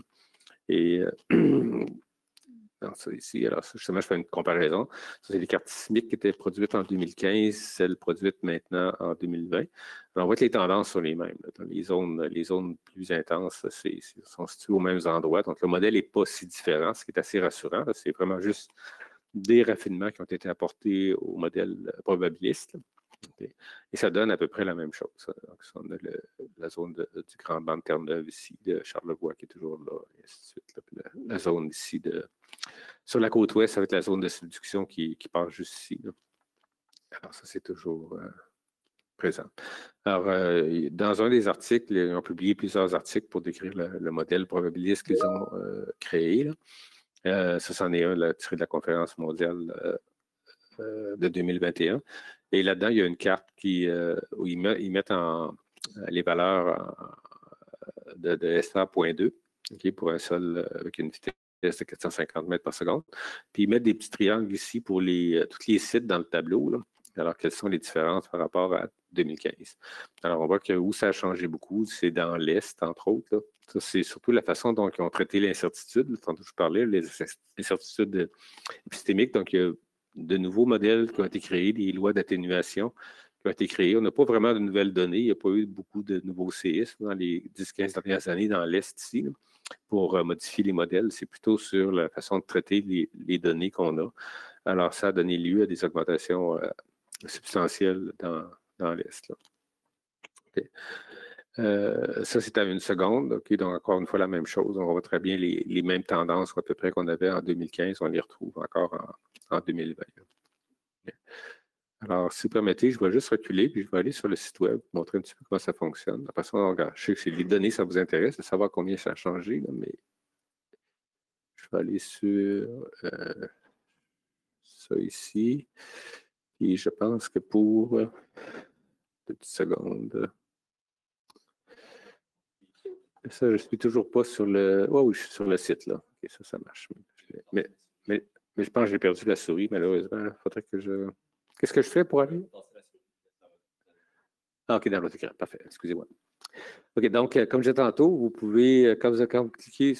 Speaker 3: Et dans ça ici, alors justement, je fais une comparaison. Ça, c'est les cartes sismiques qui étaient produites en 2015, celles produites maintenant en 2020. Alors, on voit que les tendances sont les mêmes. Là. Dans les zones plus intenses sont situées aux mêmes endroits. Donc, le modèle n'est pas si différent, ce qui est assez rassurant. C'est vraiment juste des raffinements qui ont été apportés au modèle probabiliste. Okay. Et ça donne à peu près la même chose. Donc, on a la zone du Grand Banc de Terre-Neuve ici, de Charlevoix qui est toujours là, et ainsi de suite. Là. La zone ici sur la côte ouest, ça va être la zone de subduction qui part juste ici. Là. Alors, ça, c'est toujours présent. Alors, dans un des articles, ils ont publié plusieurs articles pour décrire le modèle probabiliste qu'ils ont créé. Là. Ça, c'en est un là, tiré de la conférence mondiale de 2021. Et là-dedans, il y a une carte où ils mettent les valeurs de SA.2 okay, pour un sol avec une vitesse de 450 mètres par seconde. Puis ils mettent des petits triangles ici pour tous les sites dans le tableau. Là. Alors, quelles sont les différences par rapport à 2015? Alors, on voit que où ça a changé beaucoup, c'est dans l'Est, entre autres. Là. Ça, c'est surtout la façon dont ils ont traité l'incertitude. Tantôt, je parlais, les incertitudes épistémiques. Donc, il y a de nouveaux modèles qui ont été créés, des lois d'atténuation qui ont été créées. On n'a pas vraiment de nouvelles données. Il n'y a pas eu beaucoup de nouveaux séismes dans les 10-15 dernières années dans l'Est ici, là, pour modifier les modèles. C'est plutôt sur la façon de traiter les données qu'on a. Alors, ça a donné lieu à des augmentations substantielles dans l'Est. Okay. Ça, c'est à 1 seconde. Okay. Donc, encore une fois, la même chose. On voit très bien les mêmes tendances à peu près qu'on avait en 2015. On les retrouve encore en 2020. Alors, si vous permettez, je vais juste reculer, puis je vais aller sur le site web, montrer un petit peu comment ça fonctionne. De toute façon, je sais que c'est les données, ça vous intéresse, de savoir combien ça a changé, là, mais je vais aller sur ça ici. Et je pense que pour 2 petites secondes. Ça, je ne suis toujours pas sur le. Oh, oui, je suis sur le site, là. OK, ça marche. Mais je pense que j'ai perdu la souris, malheureusement. Il faudrait que je. Qu'est-ce que je fais pour aller? Ah, OK, dans l'autre écran. Parfait. Excusez-moi. OK, donc, comme je disais tantôt, vous pouvez, quand vous cliquez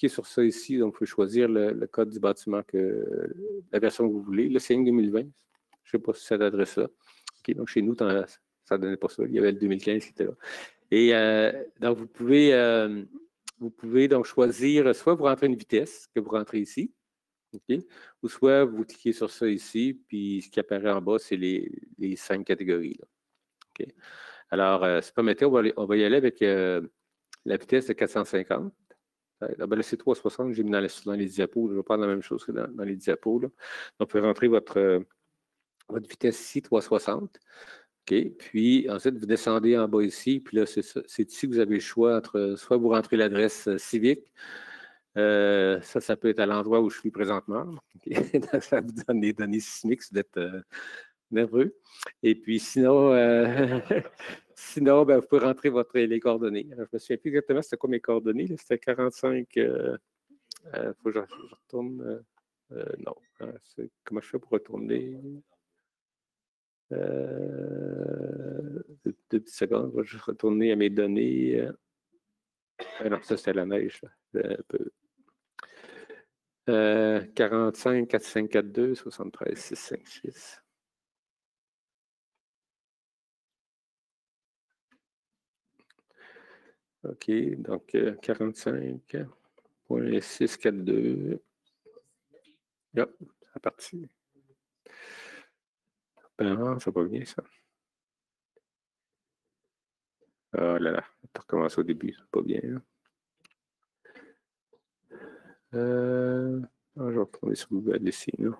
Speaker 3: sur ça ici, donc vous pouvez choisir le code du bâtiment, la version que vous voulez. Là, c'est 2020. Je ne sais pas si cette adresse-là. OK, donc chez nous, ça ne donnait pas ça. Il y avait le 2015 qui était là. Et donc, vous pouvez donc choisir, soit vous rentrez une vitesse que vous rentrez ici, okay, ou soit vous cliquez sur ça ici, puis ce qui apparaît en bas, c'est les 5 catégories. Là. Okay. Alors, si vous permettez, on va y aller avec la vitesse de 450. Là, ben là c'est 360, j'ai mis dans les diapos. Je vais prendre la même chose que dans les diapos. Là. Donc, vous pouvez rentrer votre votre vitesse ici, 360. OK. Puis ensuite, vous descendez en bas ici. Puis là, c'est ici que vous avez le choix entre soit vous rentrez l'adresse civique. Ça peut être à l'endroit où je suis présentement. Okay. Ça vous donne les données sismiques si vous êtes nerveux. Et puis sinon, sinon ben, vous pouvez rentrer les coordonnées. Alors, je ne me souviens plus exactement c'était quoi mes coordonnées. C'était 45. Il faut que je retourne. Non. Comment je fais pour retourner? 2 petites secondes. Je vais juste retourner à mes données. Non, ça, c'était la neige. Un peu. 45, 4542, 73, 656. OK, donc 45.642. Yep, c'est parti. Ben, ça va bien, ça. Oh là là, on recommence au début, c'est pas bien. Hein? Je vais retourner sur Google ici. Là.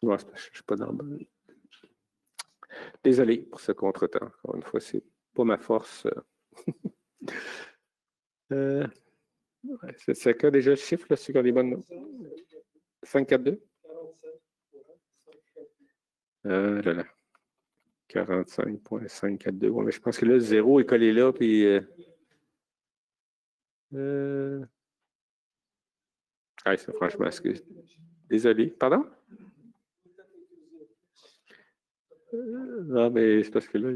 Speaker 3: Ouais, je ne suis pas dans le... Désolé pour ce contretemps. Encore une fois, c'est pas ma force. Ouais, c'est quoi déjà le chiffre, là, c'est qu'on est bonnes notes? 542? Là là. 45.542. Bon, mais je pense que là, le 0 est collé là, puis... Ah, c'est franchement, excuse. Désolé. Pardon? Non, mais c'est parce que là,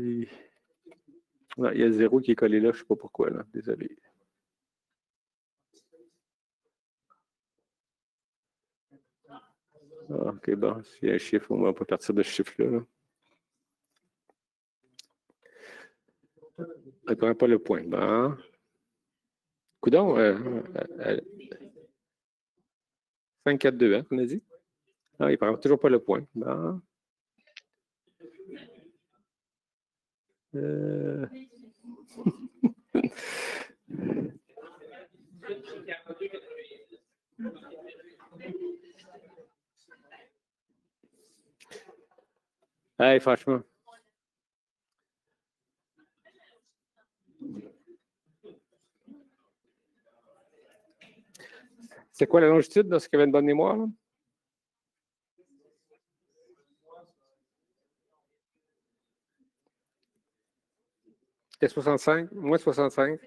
Speaker 3: non, il y a le 0 qui est collé là, je ne sais pas pourquoi, là. Désolé. Ah, OK, bon, s'il y a un chiffre, on va pas partir de ce chiffre-là. Là. Elle ne prend pas le point. Bon. Coudon, 542, hein, qu'on a dit? Ah, il ne prend toujours pas le point. Bon. Hey, franchement. C'est quoi la longitude dans ce qu'il y avait une bonne mémoire? Là? C'était 65, moins 65.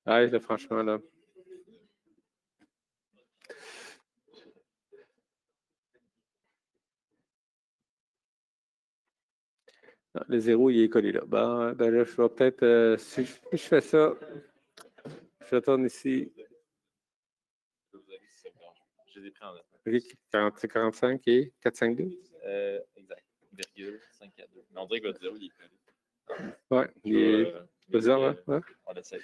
Speaker 3: Ah, là, franchement, là. Non, le 0, il est collé là. Ben là, je vais peut-être, si je fais ça, je retourne ici.
Speaker 4: Je les ai pris en note.
Speaker 3: OK, 45 et 452?
Speaker 4: Exact. Virgule 542. Mais on dirait que le 0, il est collé.
Speaker 3: Ouais, il est bizarre, hein? Ouais.
Speaker 4: On essaie.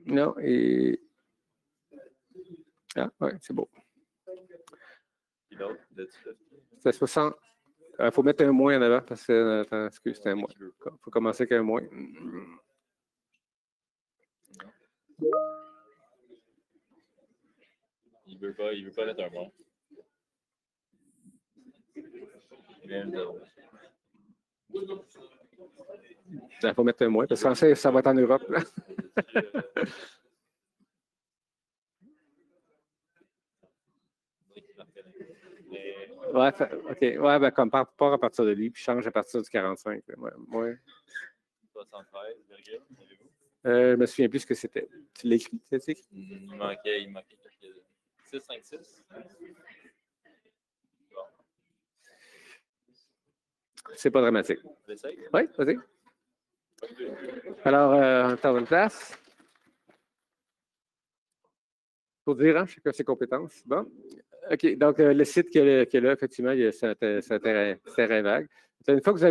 Speaker 3: Non, et... Ah, ouais, c'est beau. C'est 60. Il faut mettre un moins en avant parce que, attends, excuse, c'est un moins. Il faut commencer avec un moins.
Speaker 4: Il veut pas mettre un moins.
Speaker 3: Il faut mettre un moins parce que ça va être en Europe. Là. Ouais, OK. Ouais, ben, comme part à partir de lui, puis change à partir du 45. Ouais.
Speaker 4: 73, virgule, avez-vous?
Speaker 3: Je me souviens plus ce que c'était. Tu l'écris, c'est écrit?
Speaker 4: Il manquait quelques... 656. Bon.
Speaker 3: C'est pas dramatique.
Speaker 4: On essaye?
Speaker 3: Oui, vas-y. Alors, on t'en une place. Pour dire, hein, chacun ses compétences. Bon. OK, donc le site qui est là, effectivement, c'est un terrain vague. Une fois que vous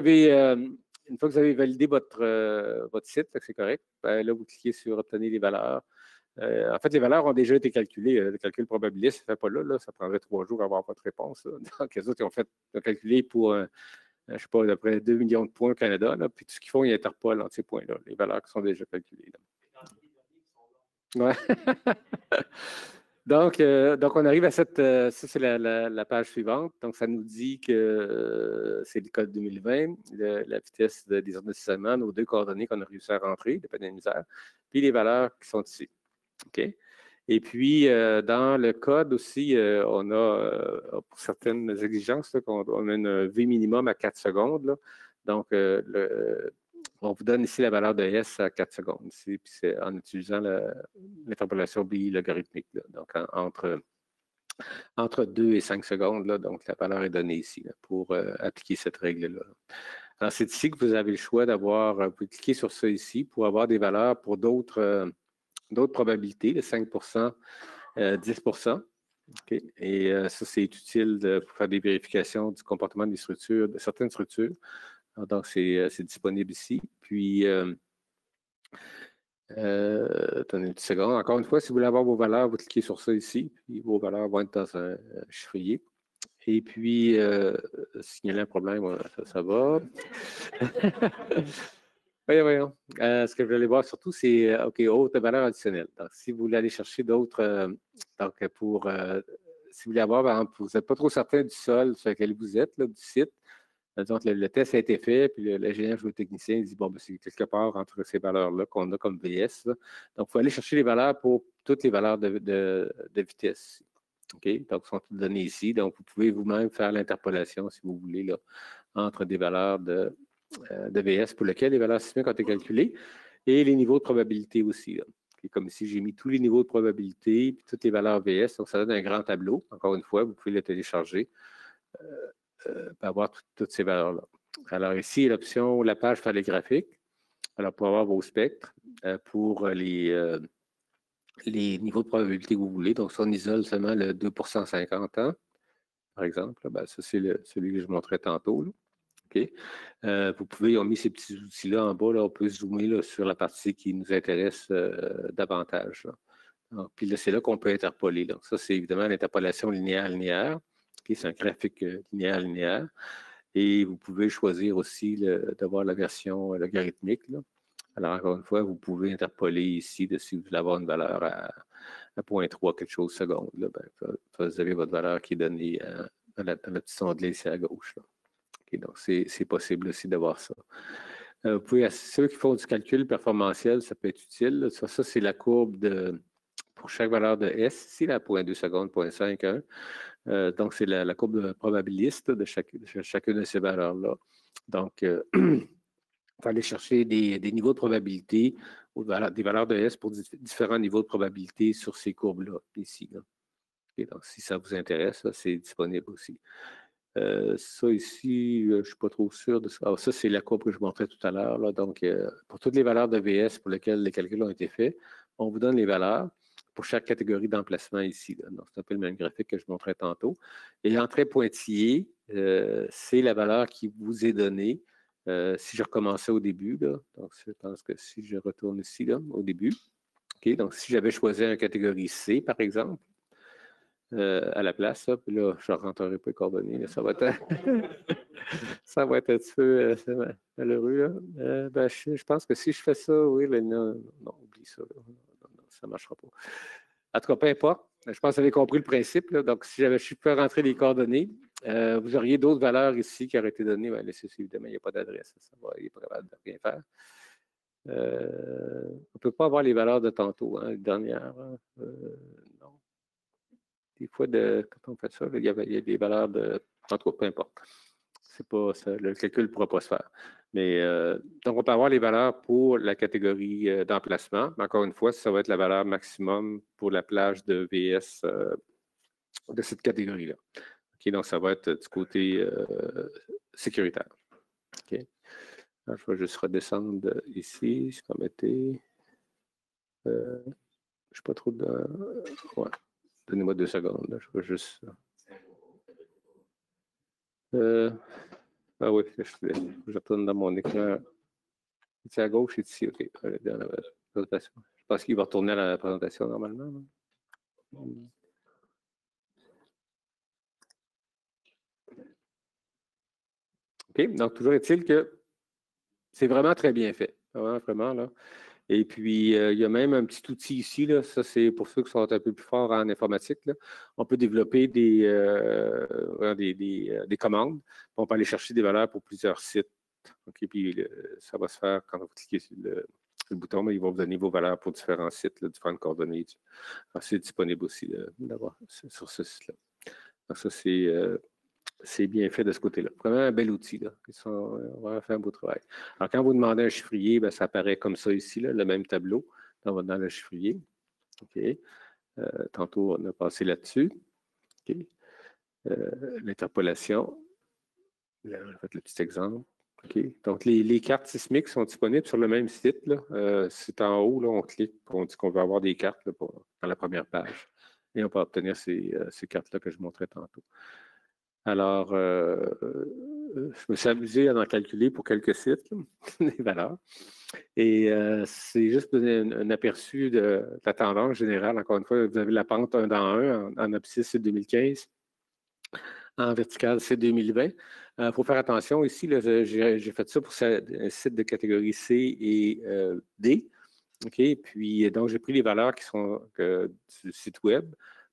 Speaker 3: avez validé votre site, c'est correct, ben, là, vous cliquez sur obtenir les valeurs. En fait, les valeurs ont déjà été calculées. Le calcul probabiliste ne se fait pas là, ça prendrait 3 jours à avoir votre réponse. Là. Donc, les autres, ils ont calculé pour je ne sais pas, d'après 2 millions de points au Canada, là, puis tout ce qu'ils font, ils interpolent entre ces points-là, les valeurs qui sont déjà calculées. Ouais. Donc, on arrive à cette, ça c'est la page suivante. Donc, ça nous dit que c'est le code 2020, la vitesse des ordres de cisaillement, nos deux coordonnées qu'on a réussi à rentrer, dépendant des misères, puis les valeurs qui sont ici. OK? Et puis, dans le code aussi, on a, pour certaines exigences, là, on a une V minimum à 4 secondes. Là. Donc, on vous donne ici la valeur de S à 4 secondes. Puis c'est en utilisant l'interpolation bi-logarithmique. Donc, entre 2 et 5 secondes, là, donc la valeur est donnée ici là, pour appliquer cette règle-là. Alors, c'est ici que vous avez le choix d'avoir, vous pouvez cliquer sur ça ici pour avoir des valeurs pour d'autres probabilités, de 5 10 okay. Et ça, c'est utile pour faire des vérifications du comportement des structures, de certaines structures. Alors, donc, c'est disponible ici. Puis, attendez une petite seconde. Encore une fois, si vous voulez avoir vos valeurs, vous cliquez sur ça ici, puis vos valeurs vont être dans un chiffrier. Et puis, signaler un problème, ça va. Voyons. Ce que je voulais voir surtout, c'est OK, haute valeur additionnelle. Donc, si vous voulez aller chercher d'autres, donc si vous voulez avoir, par exemple, vous n'êtes pas trop certain du sol sur lequel vous êtes, là, du site. Donc, le test a été fait, puis l'ingénieur géotechnicien dit bon, ben, c'est quelque part entre ces valeurs-là qu'on a comme VS. Là. Donc, il faut aller chercher les valeurs pour toutes les valeurs de vitesse. OK? Donc, elles sont toutes données ici. Donc, vous pouvez vous-même faire l'interpolation, si vous voulez, là, entre des valeurs de VS pour lesquelles les valeurs sismiques ont été calculées et les niveaux de probabilité aussi. Là. Et comme ici, j'ai mis tous les niveaux de probabilité puis toutes les valeurs VS. Donc, ça donne un grand tableau. Encore une fois, vous pouvez le télécharger pour avoir toutes ces valeurs-là. Alors, ici, l'option, la page faire les graphiques. Alors, pour avoir vos spectres, pour les niveaux de probabilité que vous voulez. Donc, si on isole seulement le 2% 50 ans, par exemple, ben, ça, c'est celui que je montrais tantôt. Là. Okay. Vous pouvez, on a mis ces petits outils-là en bas, là, on peut zoomer là, sur la partie qui nous intéresse davantage. Donc, puis là, c'est là qu'on peut interpoler. Donc, ça, c'est évidemment l'interpolation linéaire-linéaire. Okay, c'est un graphique linéaire-linéaire. Et vous pouvez choisir aussi d'avoir la version logarithmique. Là. Alors, encore une fois, vous pouvez interpoler ici si vous voulez avoir une valeur à 0.3 quelque chose secondes. Là, ben, vous avez votre valeur qui est donnée dans le petit onglet ici à gauche. Là. Okay, donc, c'est possible aussi d'avoir ça. Vous pouvez, ceux qui font du calcul performantiel, ça peut être utile. Ça c'est la courbe pour chaque valeur de S, ici, là, 0.2 secondes, 0.5, 1. Donc, c'est la courbe probabiliste de chacune de ces valeurs-là. Donc, il faut aller chercher des niveaux de probabilité, des valeurs de S pour différents niveaux de probabilité sur ces courbes-là, ici. Là. Okay, donc, si ça vous intéresse, c'est disponible aussi. Ça ici, je ne suis pas trop sûr de ça. Alors, ça, c'est la courbe que je montrais tout à l'heure. Donc, pour toutes les valeurs de VS pour lesquelles les calculs ont été faits, on vous donne les valeurs pour chaque catégorie d'emplacement ici. Là. Donc, c'est un peu le même graphique que je montrais tantôt. Et en trait pointillé, c'est la valeur qui vous est donnée. Si je recommençais au début, là, donc je pense que si je retourne ici, là, au début, okay, donc si j'avais choisi une catégorie C, par exemple, à la place, là, puis là, je ne rentrerai pas les coordonnées. Là, ça va être ça va être un petit peu malheureux. Ben, je pense que si je fais ça, oui, là, non, oublie ça. Là. Non, ça ne marchera pas. En tout cas, peu importe. Je pense que vous avez compris le principe. Là. Donc, si je peux rentrer les coordonnées, vous auriez d'autres valeurs ici qui auraient été données. Ben, là, évidemment, il n'y a pas d'adresse. Il n'est pas capable de rien faire. On ne peut pas avoir les valeurs de tantôt, hein, les dernières. Non. Des fois, quand on fait ça, il y a des valeurs de. En tout cas, peu importe. C'est pas ça, le calcul ne pourra pas se faire. Mais donc, on peut avoir les valeurs pour la catégorie d'emplacement. Mais encore une fois, ça va être la valeur maximum pour la plage de VS de cette catégorie-là. Okay, donc, ça va être du côté sécuritaire. Okay. Alors, je vais juste redescendre ici, si vous permettez. Je ne suis pas trop de. Ouais. Donnez-moi 2 secondes. Là. Je vais juste. Ah oui, je retourne dans mon écran. C'est à gauche, c'est ici. OK. Dans la présentation. Je pense qu'il va retourner à la présentation normalement. OK? Donc, toujours est-il que c'est vraiment très bien fait. Vraiment, vraiment, là. Et puis, il y a même un petit outil ici, là. Ça, c'est pour ceux qui sont un peu plus forts en informatique, là. On peut développer des commandes. On peut aller chercher des valeurs pour plusieurs sites. OK? Puis, ça va se faire quand vous cliquez sur le bouton, mais il va vous donner vos valeurs pour différents sites, là, différentes coordonnées. Alors, c'est disponible aussi d'avoir sur ce site-là. Donc, ça, c'est bien fait de ce côté-là. Vraiment un bel outil. Là. Ils ont vraiment fait un beau travail. Alors, quand vous demandez un chiffrier, ben, ça apparaît comme ça ici, là, le même tableau dans le chiffrier. OK. Tantôt, on a passé là-dessus. OK. L'interpolation. Là, on a fait le petit exemple. OK. Donc, les cartes sismiques sont disponibles sur le même site. C'est en haut, là, on clique, on dit qu'on veut avoir des cartes là, dans la première page. Et on peut obtenir ces cartes-là que je montrais tantôt. Alors, je me suis amusé à en calculer pour quelques sites, là, les valeurs. Et c'est juste pour donner un aperçu de la tendance générale. Encore une fois, vous avez la pente 1 dans 1. En abscisse, c'est 2015. En vertical, c'est 2020. Il faut faire attention ici, j'ai fait ça pour un site de catégorie C et D. OK? Puis, donc, j'ai pris les valeurs qui sont du site web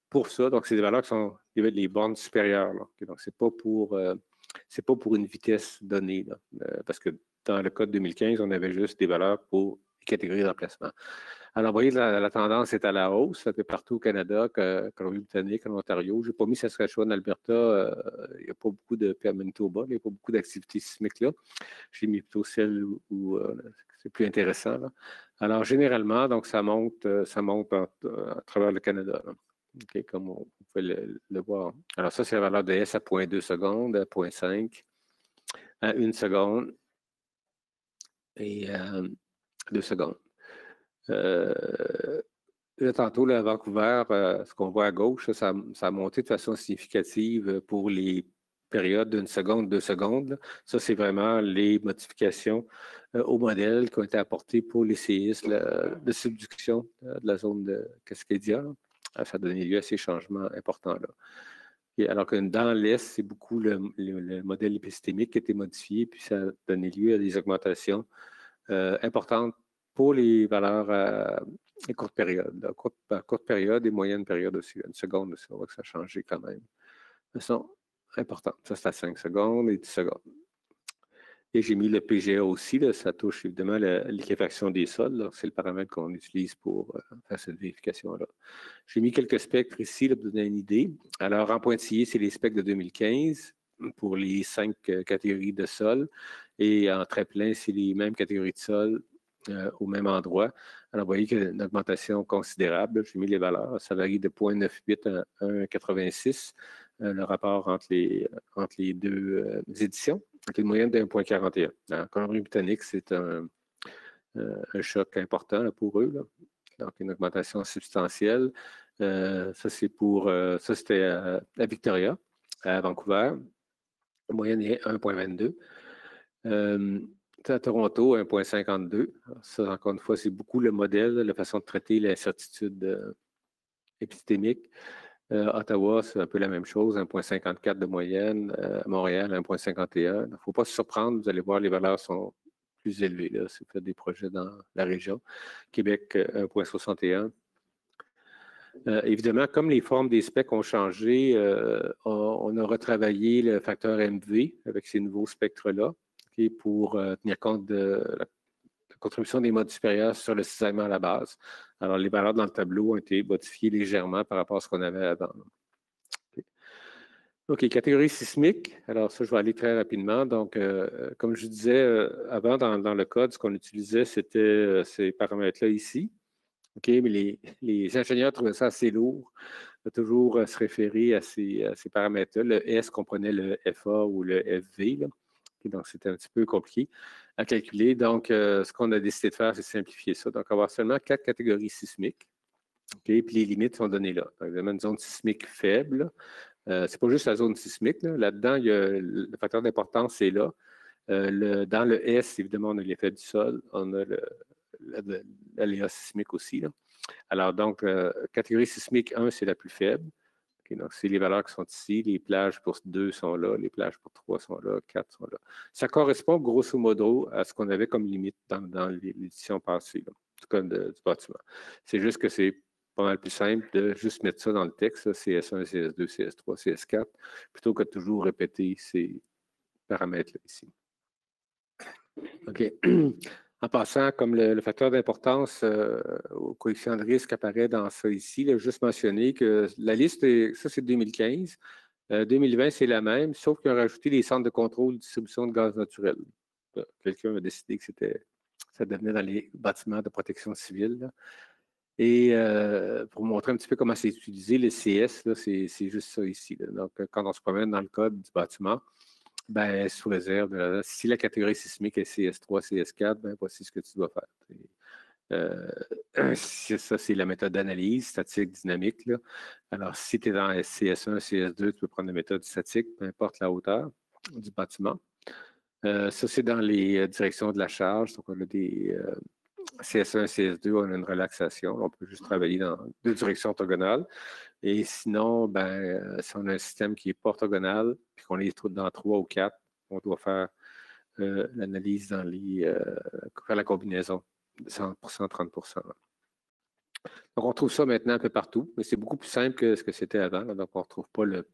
Speaker 3: pour ça. Donc, c'est des valeurs qui sont les bornes supérieures. Là. Okay? Donc, ce n'est pas pour une vitesse donnée. Là. Parce que dans le code 2015, on avait juste des valeurs pour les catégories d'emplacement. Alors, vous voyez, la tendance est à la hausse, un peu partout au Canada, Colombie-Britannique, en Ontario. Je n'ai pas mis Saskatchewan, Alberta. Il n'y a pas beaucoup de Manitoba, il n'y a pas beaucoup d'activités sismiques là. J'ai mis plutôt celles où c'est plus intéressant. Là. Alors, généralement, donc, ça monte à travers le Canada. Okay, comme vous pouvez le voir. Alors, ça, c'est la valeur de S à 0,2 secondes, à 0,5, à 1 seconde et 2 secondes. Là, tantôt, là, à Vancouver, ce qu'on voit à gauche, ça a monté de façon significative pour les périodes d'1 seconde, 2 secondes. Là. Ça, c'est vraiment les modifications au modèle qui ont été apportées pour les séismes de subduction de la zone de Cascadia. Ça a donné lieu à ces changements importants-là. Et alors que dans l'Est, c'est beaucoup le modèle épistémique qui a été modifié, puis ça a donné lieu à des augmentations importantes pour les valeurs à courte période. Courte période et moyenne période aussi. 1 seconde aussi, on voit que ça a changé quand même. De façon importante. Ça, c'est à 5 secondes et 10 secondes. Et j'ai mis le PGA aussi, là, ça touche évidemment la liquéfaction des sols. C'est le paramètre qu'on utilise pour faire cette vérification-là. J'ai mis quelques spectres ici là, pour donner une idée. Alors, en pointillé, c'est les spectres de 2015 pour les 5 catégories de sol. Et en très plein, c'est les mêmes catégories de sol au même endroit. Alors, vous voyez qu'il y a une augmentation considérable. J'ai mis les valeurs. Ça varie de 0,98 à 1,86, le rapport entre les deux éditions. Donc, une moyenne de 1,41. En Colombie-Britannique, c'est un choc important là, pour eux. Là. Donc, une augmentation substantielle. Ça, c'était à Victoria, à Vancouver. La moyenne est 1,22. À Toronto, 1,52. Ça, encore une fois, c'est beaucoup le modèle, la façon de traiter l'incertitude épistémique. Ottawa, c'est un peu la même chose, 1,54 de moyenne. Montréal, 1,51. Il ne faut pas se surprendre, vous allez voir, les valeurs sont plus élevées là, si vous faites des projets dans la région. Québec, 1,61. Évidemment, comme les formes des specs ont changé, on a retravaillé le facteur MV avec ces nouveaux spectres-là okay, pour tenir compte de la contribution des modes supérieurs sur le cisaillement à la base. Alors, les valeurs dans le tableau ont été modifiées légèrement par rapport à ce qu'on avait avant. Okay. OK, catégorie sismique. Alors, ça, je vais aller très rapidement. Donc, comme je disais avant, dans le code, ce qu'on utilisait, c'était ces paramètres-là ici. OK, mais les ingénieurs trouvaient ça assez lourd de toujours se référer à ces paramètres-là. Le S comprenait le FA ou le FV. Là. Okay, donc, c'était un petit peu compliqué à calculer. Donc, ce qu'on a décidé de faire, c'est simplifier ça. Donc, avoir seulement 4 catégories sismiques. Okay, puis les limites sont données là. Donc, évidemment, une zone sismique faible. C'est pas juste la zone sismique. Là-dedans, il y a le facteur d'importance, c'est là. Dans le S, évidemment, on a l'effet du sol. On a l'aléa sismique aussi. Là. Alors, donc, catégorie sismique 1, c'est la plus faible. Okay, donc, c'est les valeurs qui sont ici. Les plages pour 2 sont là, les plages pour 3 sont là, 4 sont là. Ça correspond grosso modo à ce qu'on avait comme limite dans l'édition passée, là, en tout cas du bâtiment. C'est juste que c'est pas mal plus simple de juste mettre ça dans le texte, là, CS1, CS2, CS3, CS4, plutôt que de toujours répéter ces paramètres-là ici. OK. En passant, comme le facteur d'importance au coefficient de risque apparaît dans ça ici, là, juste mentionner que la liste, ça c'est 2015. 2020, c'est la même, sauf qu'ils ont rajouté les centres de contrôle de distribution de gaz naturel. Quelqu'un a décidé que ça devenait dans les bâtiments de protection civile. Là. Et pour montrer un petit peu comment c'est utilisé, le CS, c'est juste ça ici. Là. Donc, quand on se promène dans le code du bâtiment, ben, sous réserve, si la catégorie sismique est CS3, CS4, ben, voici ce que tu dois faire. Ça, c'est la méthode d'analyse statique dynamique. Là. Alors, si tu es dans CS1, CS2, tu peux prendre la méthode statique, peu importe la hauteur du bâtiment. Ça, c'est dans les directions de la charge. Donc, on a des CS1, CS2, on a une relaxation. On peut juste travailler dans 2 directions orthogonales. Et sinon, ben, si on a un système qui n'est pas orthogonal, puis qu'on est dans 3 ou 4, on doit faire l'analyse dans faire la combinaison de 100%, 30%. Donc, on trouve ça maintenant un peu partout, mais c'est beaucoup plus simple que ce que c'était avant. Là. Donc, on ne retrouve pas le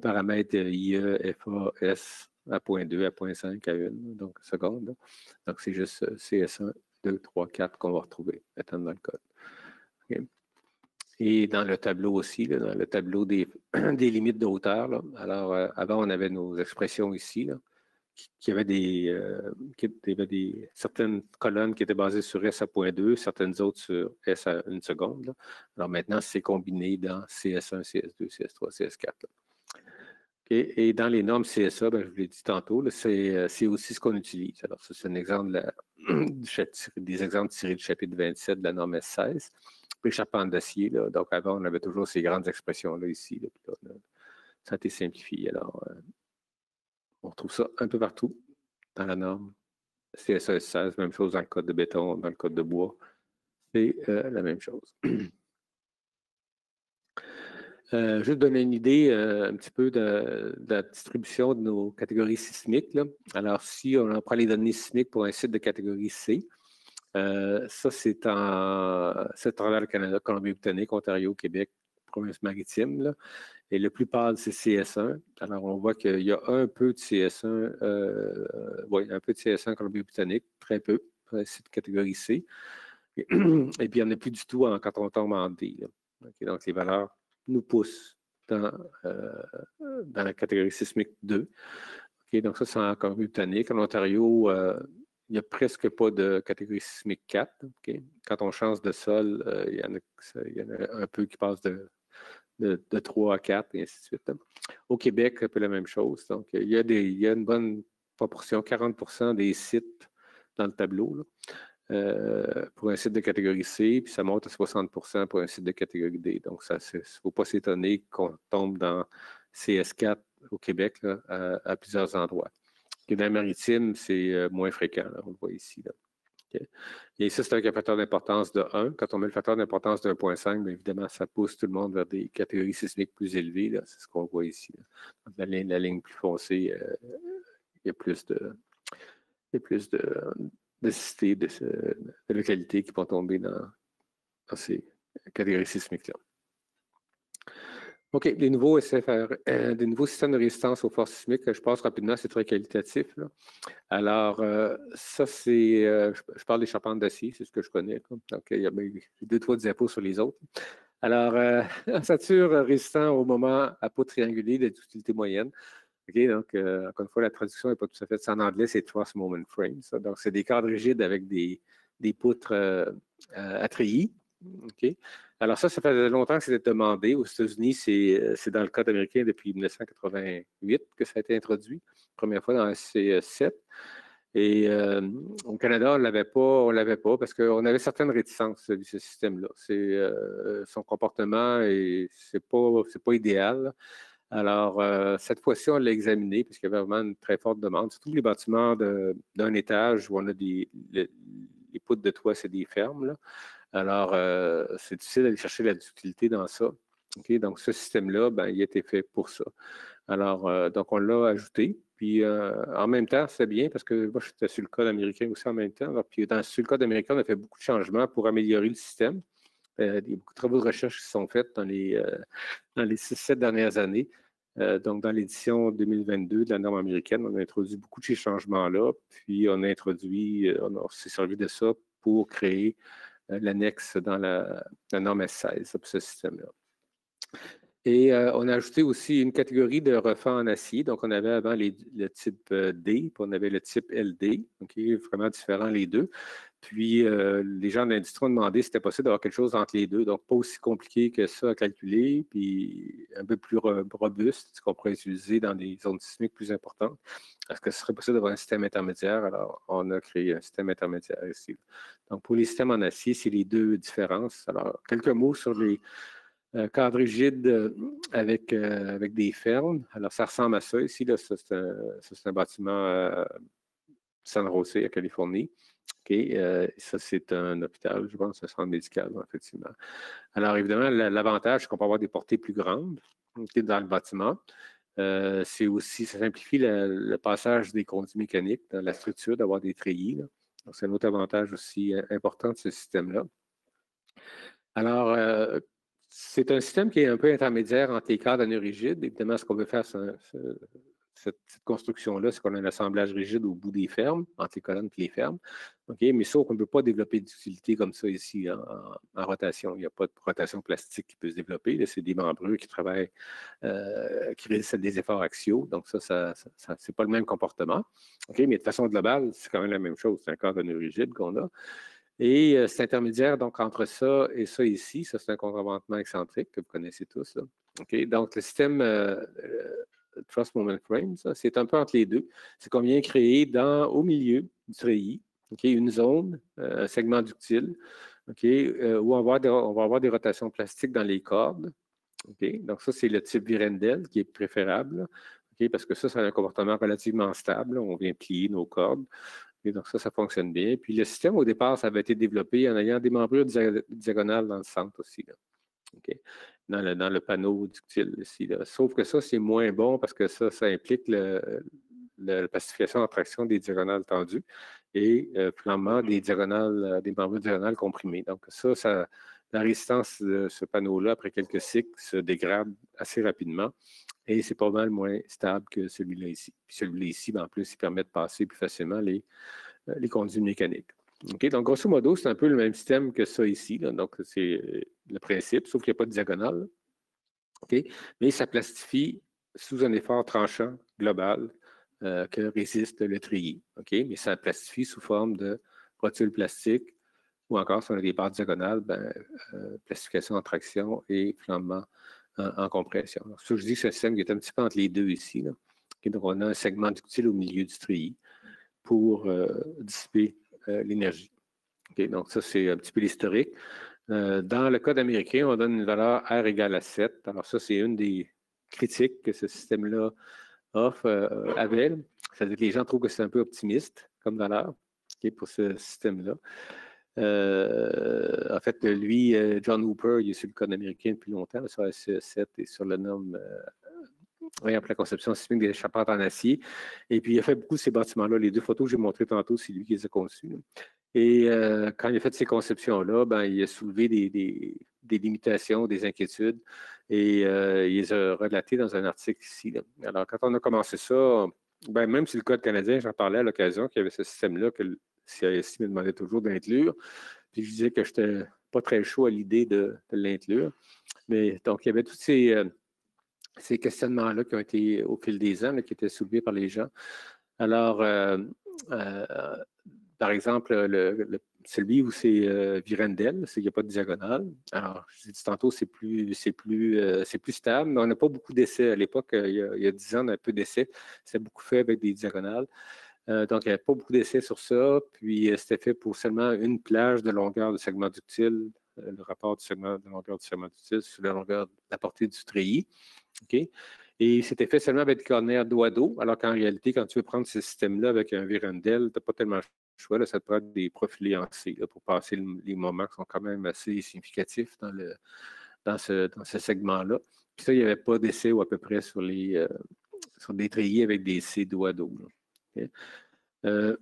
Speaker 3: paramètre IE, FA, S à 0.2, à 0.5, à 1, donc seconde. Là. Donc, c'est juste CS1, 2, 3, 4 qu'on va retrouver maintenant dans le code. Okay. Et dans le tableau aussi, là, dans le tableau des limites de hauteur, là, alors avant, on avait nos expressions ici, là, qui avaient certaines colonnes qui étaient basées sur S à 0.2, certaines autres sur S à 1 seconde. Là. Alors maintenant, c'est combiné dans CS1, CS2, CS3, CS4. Là. Okay. Et dans les normes CSA, ben, je vous l'ai dit tantôt, c'est aussi ce qu'on utilise. Alors, ça, c'est un exemple des exemples tirés du chapitre 27 de la norme S16. Puis charpente d'acier, donc avant, on avait toujours ces grandes expressions-là ici. Là, puis là, ça a été simplifié. Alors, on retrouve ça un peu partout dans la norme CSA S16, même chose dans le code de béton, dans le code de bois. C'est la même chose. Juste donner une idée un petit peu de la distribution de nos catégories sismiques. Là. Alors, si on prend les données sismiques pour un site de catégorie C, ça, c'est travers le Canada, Colombie-Britannique, Ontario, Québec, province-maritime. Là. Et le plus pâle, c'est CS1. Alors, on voit qu'il y a un peu de CS1, un peu de CS1 Colombie-Britannique, très peu, c'est de catégorie C. Et puis, il n'y en a plus du tout quand on tombe en D. Là. Okay, donc, les valeurs nous poussent dans la catégorie sismique 2. Okay, donc, ça, c'est en Colombie-Britannique. En Ontario, il n'y a presque pas de catégorie sismique 4. Okay? Quand on change de sol, il y en a un peu qui passe de 3 à 4, et ainsi de suite. Au Québec, un peu la même chose. Donc, il y a une bonne proportion, 40% des sites dans le tableau là, pour un site de catégorie C, puis ça monte à 60% pour un site de catégorie D. Donc, il ne faut pas s'étonner qu'on tombe dans CS4 au Québec là, à plusieurs endroits. Dans la maritime, c'est moins fréquent, là, on le voit ici. Là. Okay. Et ça, c'est un facteur d'importance de 1. Quand on met le facteur d'importance de 1.5, bien évidemment, ça pousse tout le monde vers des catégories sismiques plus élevées. C'est ce qu'on voit ici. Là. La ligne plus foncée, il y a plus de cités, de localités qui vont tomber dans ces catégories sismiques-là. OK, des nouveaux systèmes de résistance aux forces sismiques, je passe rapidement, c'est très qualitatif. Là. Alors, ça, c'est, je parle des charpentes d'acier, c'est ce que je connais. Quoi. Donc, il y a 2-3 diapos sur les autres. Alors, ossature résistant au moment à peau triangulée d'utilité moyenne. OK, donc, encore une fois, la traduction n'est pas tout à fait ça en anglais, c'est Truss Moment Frame. Ça. Donc, c'est des cadres rigides avec des poutres à treillis. OK. Alors ça fait longtemps que c'était demandé. Aux États-Unis, c'est dans le code américain depuis 1988 que ça a été introduit, première fois dans le CS7. Et au Canada, on ne l'avait pas parce qu'on avait certaines réticences de ce système-là. Son comportement, c'est pas idéal. Alors, cette fois-ci, on l'a examiné parce qu'il y avait vraiment une très forte demande, surtout les bâtiments d'un étage où on a les poutres de toit, c'est des fermes, là. Alors, c'est difficile d'aller chercher la utilité dans ça. Okay, donc, ce système-là, ben, il a été fait pour ça. Alors, donc, on l'a ajouté. Puis, en même temps, c'est bien parce que moi, j'étais sur le code américain aussi en même temps. Alors, puis, sur le code américain, on a fait beaucoup de changements pour améliorer le système. Il y a beaucoup de travaux de recherche qui sont faits dans les 6-7 dernières années. Donc, dans l'édition 2022 de la norme américaine, on a introduit beaucoup de ces changements-là. Puis, on s'est servi de ça pour créer l'annexe dans la norme S16 pour ce système-là. Et on a ajouté aussi une catégorie de refends en acier. Donc, on avait avant le type D, puis on avait le type LD, vraiment différents les deux. Puis, les gens de l'industrie ont demandé si c'était possible d'avoir quelque chose entre les deux. Donc, pas aussi compliqué que ça à calculer, puis un peu plus robuste, ce qu'on pourrait utiliser dans des zones sismiques plus importantes. Est-ce que ce serait possible d'avoir un système intermédiaire? Alors, on a créé un système intermédiaire ici. Donc, pour les systèmes en acier, c'est les deux différences. Alors, quelques mots sur les cadre rigide avec des fermes. Alors, ça ressemble à ça ici. Là, ça, c'est un bâtiment San José, à Californie. Ça, c'est un hôpital, je pense, un centre médical, effectivement. Alors, évidemment, l'avantage, c'est qu'on peut avoir des portées plus grandes dans le bâtiment. C'est aussi, ça simplifie le passage des conduits mécaniques dans la structure, d'avoir des treillis. Là. Donc, c'est un autre avantage aussi important de ce système-là. Alors, c'est un système qui est un peu intermédiaire entre les cadres en rigide. Évidemment, ce qu'on veut faire, cette construction-là, c'est qu'on a un assemblage rigide au bout des fermes, entre les colonnes et les fermes. Mais sauf qu'on ne peut pas développer d'utilité comme ça ici en rotation. Il n'y a pas de rotation plastique qui peut se développer. C'est des membrures qui travaillent, qui résistent à des efforts axiaux. Donc, ça c'est pas le même comportement. Mais de façon globale, c'est quand même la même chose. C'est un cadre en rigide qu'on a. Et c'est intermédiaire, donc, entre ça et ça ici. Ça, c'est un contreventement excentrique que vous connaissez tous. Là. Donc, le système Truss Moment Frame, c'est un peu entre les deux. C'est qu'on vient créer au milieu du treillis, une zone, un segment ductile, où on va avoir des rotations plastiques dans les cordes. Donc, ça, c'est le type Virendel qui est préférable, parce que ça a un comportement relativement stable. On vient plier nos cordes. Et donc, ça fonctionne bien. Puis, le système, au départ, ça avait été développé en ayant des membrures diagonales dans le centre aussi. Là. Dans le panneau ductile ici. Là. Sauf que ça, c'est moins bon parce que ça implique la pacification en traction des diagonales tendues et flambement des membrures diagonales comprimées. Donc, la résistance de ce panneau-là, après quelques cycles, se dégrade assez rapidement. Et c'est pas mal moins stable que celui-là ici. Puis celui-là ici, en plus, il permet de passer plus facilement les conduits mécaniques. Donc, grosso modo, c'est un peu le même système que ça ici. Là. Donc, c'est le principe, sauf qu'il n'y a pas de diagonale. Mais ça plastifie sous un effort tranchant global que résiste le treillis. Mais ça plastifie sous forme de rotule plastique ou encore, si on a des barres diagonales, plastification en traction et flambement en compression. Alors, ça, je dis que c'est un système qui est un petit peu entre les deux ici. Là. Donc, on a un segment ductile au milieu du treillis pour dissiper l'énergie. Donc, ça, c'est un petit peu l'historique. Dans le code américain, on donne une valeur R égale à 7. Alors, ça, c'est une des critiques que ce système-là avait. C'est-à-dire que les gens trouvent que c'est un peu optimiste comme valeur pour ce système-là. En fait, lui, John Hooper, il est sur le code américain depuis longtemps, sur la CE7 et sur la norme pour la conception sismique des charpentes en acier. Et puis, il a fait beaucoup de ces bâtiments-là. Les deux photos que j'ai montrées tantôt, c'est lui qui les a conçues. Et quand il a fait ces conceptions-là, il a soulevé des limitations, des inquiétudes, et il les a relatées dans un article ici. Là. Alors, quand on a commencé ça, même si le Code canadien, j'en parlais à l'occasion, qu'il y avait ce système-là que le CISI me demandait toujours d'inclure, puis je disais que je n'étais pas très chaud à l'idée de l'inclure. Mais donc, il y avait tous ces questionnements-là qui ont été, au fil des ans, là, qui étaient soulevés par les gens. Alors, par exemple, celui où c'est Virendel, c'est qu'il n'y a pas de diagonale. Alors, je l'ai dit tantôt, c'est plus stable, mais on n'a pas beaucoup d'essais. À l'époque, il y a 10 ans, on a un peu d'essais. C'était beaucoup fait avec des diagonales. Donc, il n'y avait pas beaucoup d'essais sur ça. Puis, c'était fait pour seulement une plage de longueur de segment ductile, le rapport de longueur du segment ductile sur la longueur de la portée du treillis. Et c'était fait seulement avec des cornéaires dos à dos, alors qu'en réalité, quand tu veux prendre ce système-là avec un Virendel, tu n'as pas tellement le choix. Là, ça te prend des profilés en C là, pour passer les moments qui sont quand même assez significatifs dans ce segment-là. Puis ça, il n'y avait pas d'essai ou à peu près sur des treillis avec des C dos à dos. Okay. Dans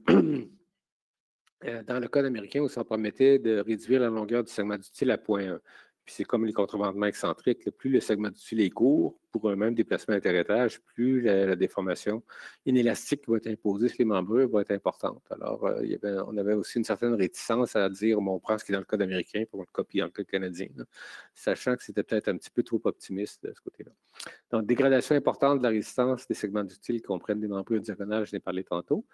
Speaker 3: le code américain, où ça permettait de réduire la longueur du segment d'utile à 0,1. Puis c'est comme les contrebandements excentriques, là, plus le segment d'utile est court, pour un même déplacement d'interétage, plus la déformation inélastique qui va être imposée sur les membrures va être importante. Alors, on avait aussi une certaine réticence à dire, bon, on prend ce qui est dans le code américain pour le copier dans le code canadien, là, sachant que c'était peut-être un petit peu trop optimiste de ce côté-là. Donc, dégradation importante de la résistance des segments d'utile qui comprennent des membrures diagonales, je l'ai parlé tantôt.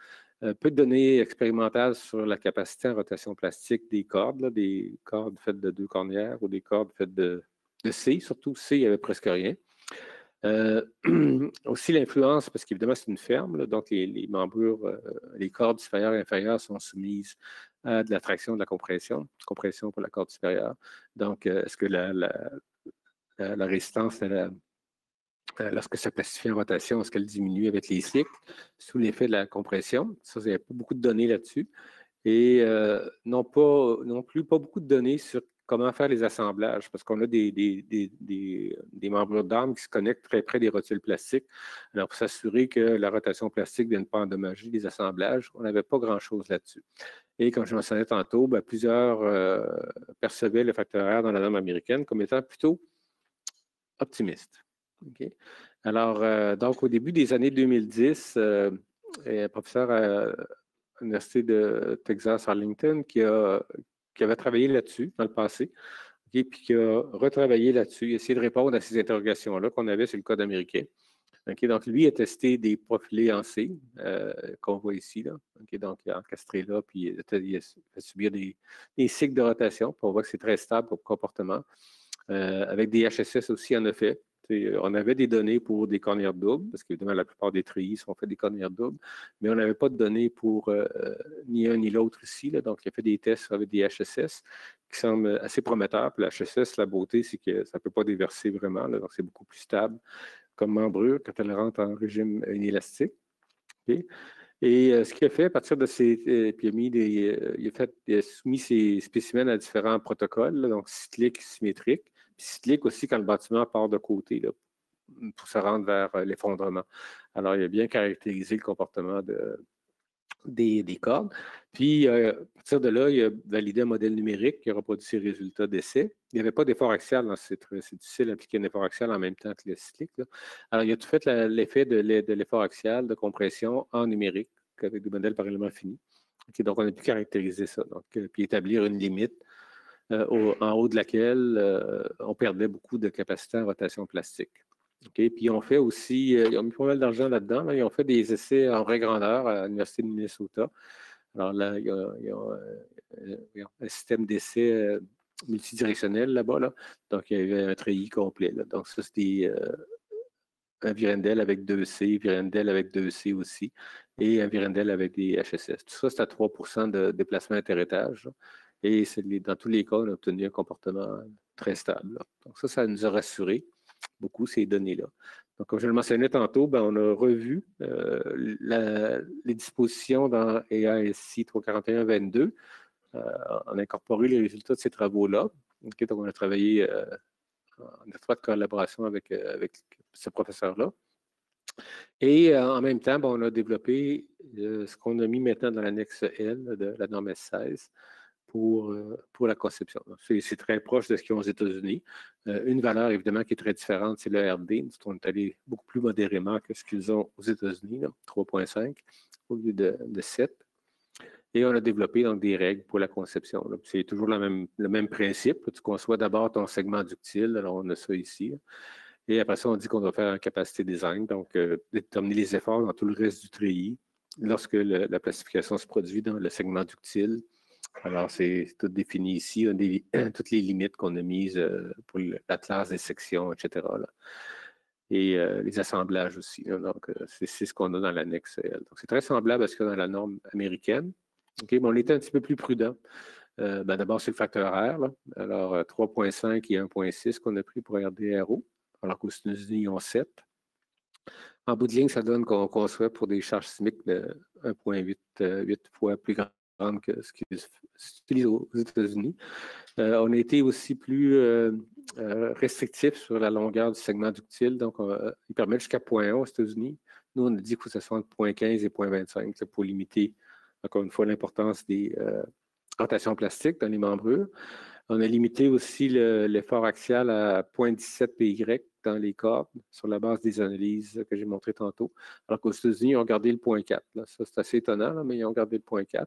Speaker 3: Peu de données expérimentales sur la capacité en rotation plastique des cordes, là, des cordes faites de 2 cornières ou des cordes faites de C. Surtout C, il n'y avait presque rien. Aussi l'influence, parce qu'évidemment, c'est une ferme, là, donc les membrures, les cordes supérieures et inférieures sont soumises à de la traction, de la compression pour la corde supérieure. Donc, est-ce que la résistance lorsque ça plastifie en rotation, est-ce qu'elle diminue avec les cycles sous l'effet de la compression? Ça, il n'y a pas beaucoup de données là-dessus. Et non plus pas beaucoup de données sur comment faire les assemblages, parce qu'on a des membrures d'armes qui se connectent très près des rotules plastiques. Alors, pour s'assurer que la rotation plastique ne vienne pas endommager les assemblages, on n'avait pas grand-chose là-dessus. Et comme je mentionnais tantôt, plusieurs percevaient le facteur R dans la norme américaine comme étant plutôt optimiste. Okay. Alors, donc, au début des années 2010, un professeur à l'Université de Texas Arlington qui avait travaillé là-dessus dans le passé, okay, puis qui a retravaillé là-dessus, essayé de répondre à ces interrogations-là qu'on avait sur le code américain. Okay, donc, lui a testé des profilés en C, qu'on voit ici, là. Okay, donc, il a encastré là, puis il a fait subir des cycles de rotation, puis on voit que c'est très stable comme comportement. Avec des HSS aussi, en effet. On avait des données pour des cornières doubles, parce qu'évidemment, la plupart des treillis sont faits des cornières doubles, mais on n'avait pas de données pour ni un ni l'autre ici. Là. Donc, il a fait des tests avec des HSS qui semblent assez prometteurs. Puis la HSS, la beauté, c'est que ça ne peut pas déverser vraiment. Là, donc, c'est beaucoup plus stable comme membrure quand elle rentre en régime inélastique. Okay. Et ce qu'il a fait à partir de ces. Puis il a soumis ses spécimens à différents protocoles, là, donc cyclique, symétrique. Puis cyclique aussi quand le bâtiment part de côté, là, pour se rendre vers l'effondrement. Alors, il a bien caractérisé le comportement des cordes. Puis, à partir de là, il a validé un modèle numérique qui a reproduit ses résultats d'essai. Il n'y avait pas d'effort axial, c'est difficile d'appliquer un effort axial en même temps que le cyclique. Là. Alors, il a tout fait l'effet de l'effort axial de compression en numérique avec des modèles par élément fini. Okay, donc, on a pu caractériser ça, donc, puis établir une limite en haut de laquelle on perdait beaucoup de capacité en rotation plastique. Okay? Puis ils ont fait aussi, ils ont mis pas mal d'argent là-dedans. Là. Ils ont fait des essais en vraie grandeur à l'Université de Minnesota. Alors là, il y a un système d'essai multidirectionnel là-bas. Là. Donc, il y avait un treillis complet. Là. Donc, ça, c'était un Virendel avec 2C, Virendel avec 2C aussi, et un Virendel avec des HSS. Tout ça, c'est à 3% de déplacement interétage. Et dans tous les cas, on a obtenu un comportement très stable. Là. Donc ça nous a rassurés beaucoup, ces données-là. Donc, comme je le mentionnais tantôt, on a revu les dispositions dans EASI 341-22. On a incorporé les résultats de ces travaux-là. Okay, donc, on a travaillé en étroite collaboration avec ce professeur-là. Et en même temps, on a développé ce qu'on a mis maintenant dans l'annexe L de la norme S16 pour la conception. C'est très proche de ce qu'ils ont aux États-Unis. Une valeur, évidemment, qui est très différente, c'est le RD. On est allé beaucoup plus modérément que ce qu'ils ont aux États-Unis, 3,5 au lieu de 7. Et on a développé donc des règles pour la conception. C'est toujours le même principe. Tu conçois d'abord ton segment ductile. Alors, on a ça ici. Là. Et après ça, on dit qu'on doit faire un capacité design, donc déterminer les efforts dans tout le reste du treillis lorsque la plastification se produit dans le segment ductile. Alors, c'est tout défini ici, toutes les limites qu'on a mises pour la classe des sections, etc. Là. Et les assemblages aussi. Là. Donc, c'est ce qu'on a dans l'annexe L. Donc, c'est très semblable à ce qu'il y a dans la norme américaine. Okay, mais on était un petit peu plus prudent. D'abord, c'est le facteur R. Là. Alors, 3,5 et 1,6 qu'on a pris pour RDRO, alors qu'aux États-Unis, ils ont 7. En bout de ligne, ça donne qu'on conçoit pour des charges sismiques de 1,8 fois plus grand que ce qui s'utilise aux États-Unis. On a été aussi plus restrictif sur la longueur du segment ductile. Donc, il permet jusqu'à 0,1 aux États-Unis. Nous, on a dit que ce soit entre 0,15 et 0,25 pour limiter, encore une fois, l'importance des rotations plastiques dans les membrures. On a limité aussi l'effort axial à 0,17 PY dans les cordes sur la base des analyses que j'ai montrées tantôt. Alors qu'aux États-Unis, ils ont gardé le 0,4. Là. Ça, c'est assez étonnant, là, mais ils ont gardé le 0,4.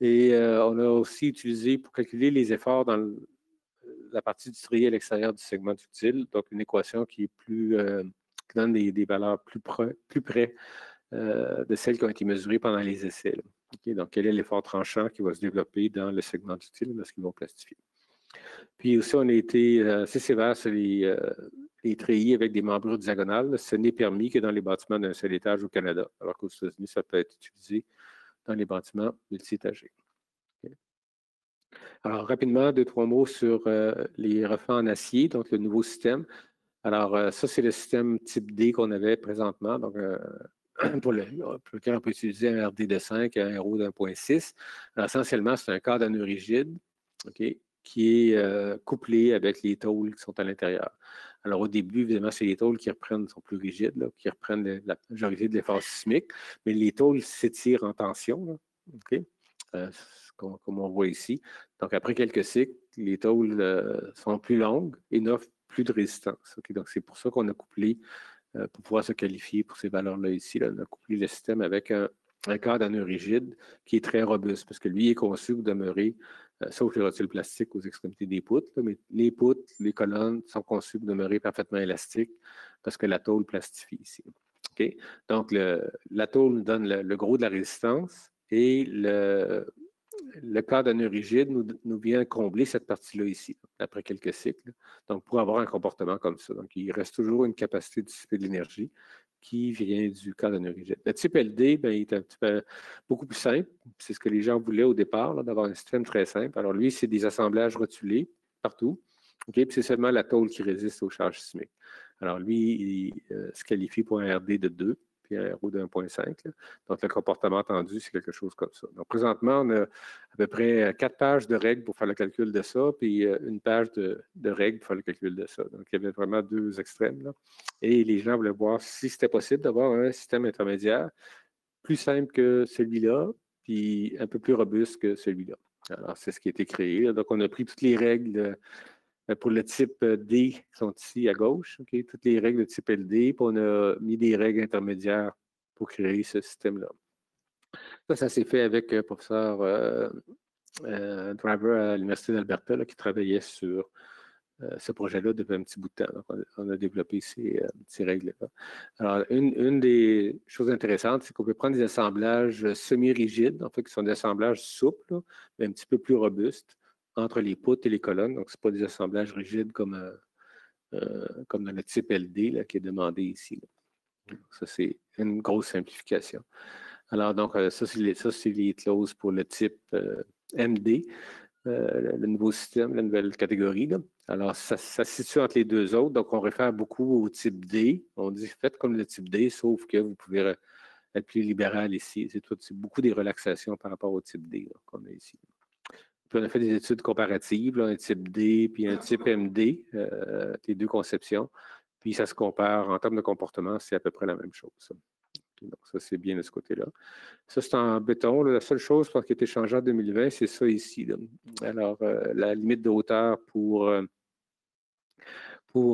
Speaker 3: Et on a aussi utilisé pour calculer les efforts dans la partie du strié à l'extérieur du segment ductile, donc une équation qui est plus qui donne des valeurs plus près de celles qui ont été mesurées pendant les essais. Okay, donc, quel est l'effort tranchant qui va se développer dans le segment ductile lorsqu'ils vont plastifier? Puis aussi, on a été assez sévère sur les treillis avec des membrures diagonales. Ce n'est permis que dans les bâtiments d'un seul étage au Canada, alors qu'aux États-Unis, ça peut être utilisé dans les bâtiments multi-étagés. Okay. Alors, rapidement, 2-3 mots sur les refends en acier, donc le nouveau système. Alors, ça, c'est le système type D qu'on avait présentement. Donc, pour lequel on peut utiliser un RD de 5 et un RO de 1,6. Alors, essentiellement, c'est un cadre à nœud rigide, okay, qui est couplé avec les tôles qui sont à l'intérieur. Alors, au début, évidemment, c'est les tôles qui sont plus rigides, là, qui reprennent la majorité de l'effort sismique, mais les tôles s'étirent en tension, là, okay, comme on voit ici. Donc, après quelques cycles, les tôles sont plus longues et n'offrent plus de résistance. Okay? Donc, c'est pour ça qu'on a couplé pour pouvoir se qualifier pour ces valeurs-là ici. Là, on a couplé le système avec un cadre à nœud rigide qui est très robuste parce que lui est conçu pour demeurer, sauf les rotules plastiques aux extrémités des poutres, là, mais les poutres, les colonnes sont conçues pour demeurer parfaitement élastiques parce que la tôle plastifie ici. Okay? Donc, la tôle nous donne le gros de la résistance et le cadre à nœud rigide nous vient combler cette partie-là ici, après quelques cycles. Donc, pour avoir un comportement comme ça. Donc, il reste toujours une capacité de dissiper de l'énergie qui vient du cadre à nœud rigide. Le type LD, bien, il est un petit peu beaucoup plus simple. C'est ce que les gens voulaient au départ, d'avoir un système très simple. Alors, lui, c'est des assemblages rotulés partout. Okay? Puis c'est seulement la tôle qui résiste aux charges sismiques. Alors, lui, il se qualifie pour un RD de 2. Puis un RO de 1,5. Donc, le comportement attendu, c'est quelque chose comme ça. Donc, présentement, on a à peu près 4 pages de règles pour faire le calcul de ça, puis une page de règles pour faire le calcul de ça. Donc, il y avait vraiment deux extrêmes, là. Et les gens voulaient voir si c'était possible d'avoir un système intermédiaire plus simple que celui-là, puis un peu plus robuste que celui-là. Alors, c'est ce qui a été créé. Là. Donc, on a pris toutes les règles pour le type D qui sont ici à gauche, okay, toutes les règles de type LD, puis on a mis des règles intermédiaires pour créer ce système-là. Ça s'est fait avec le professeur Driver à l'Université d'Alberta qui travaillait sur ce projet-là depuis un petit bout de temps. Donc, on a développé ces règles-là. Alors, une des choses intéressantes, c'est qu'on peut prendre des assemblages semi-rigides, en fait, qui sont des assemblages souples, mais un petit peu plus robustes, entre les poutres et les colonnes. Donc, ce n'est pas des assemblages rigides comme dans le type LD là, qui est demandé ici. Là. Ça, c'est une grosse simplification. Alors, donc, ça, c'est les clauses pour le type MD, le nouveau système, la nouvelle catégorie. Là. Alors, ça se situe entre les deux autres. Donc, on réfère beaucoup au type D. On dit, faites comme le type D, sauf que vous pouvez être plus libéral ici. C'est beaucoup des relaxations par rapport au type D qu'on a ici. Puis on a fait des études comparatives, là, un type D puis un type MD, les deux conceptions. Puis ça se compare en termes de comportement, c'est à peu près la même chose. Ça. Donc ça, c'est bien de ce côté-là. Ça, c'est en béton. Là. La seule chose qui a été changée en 2020, c'est ça ici. Là. Alors, la limite de hauteur pour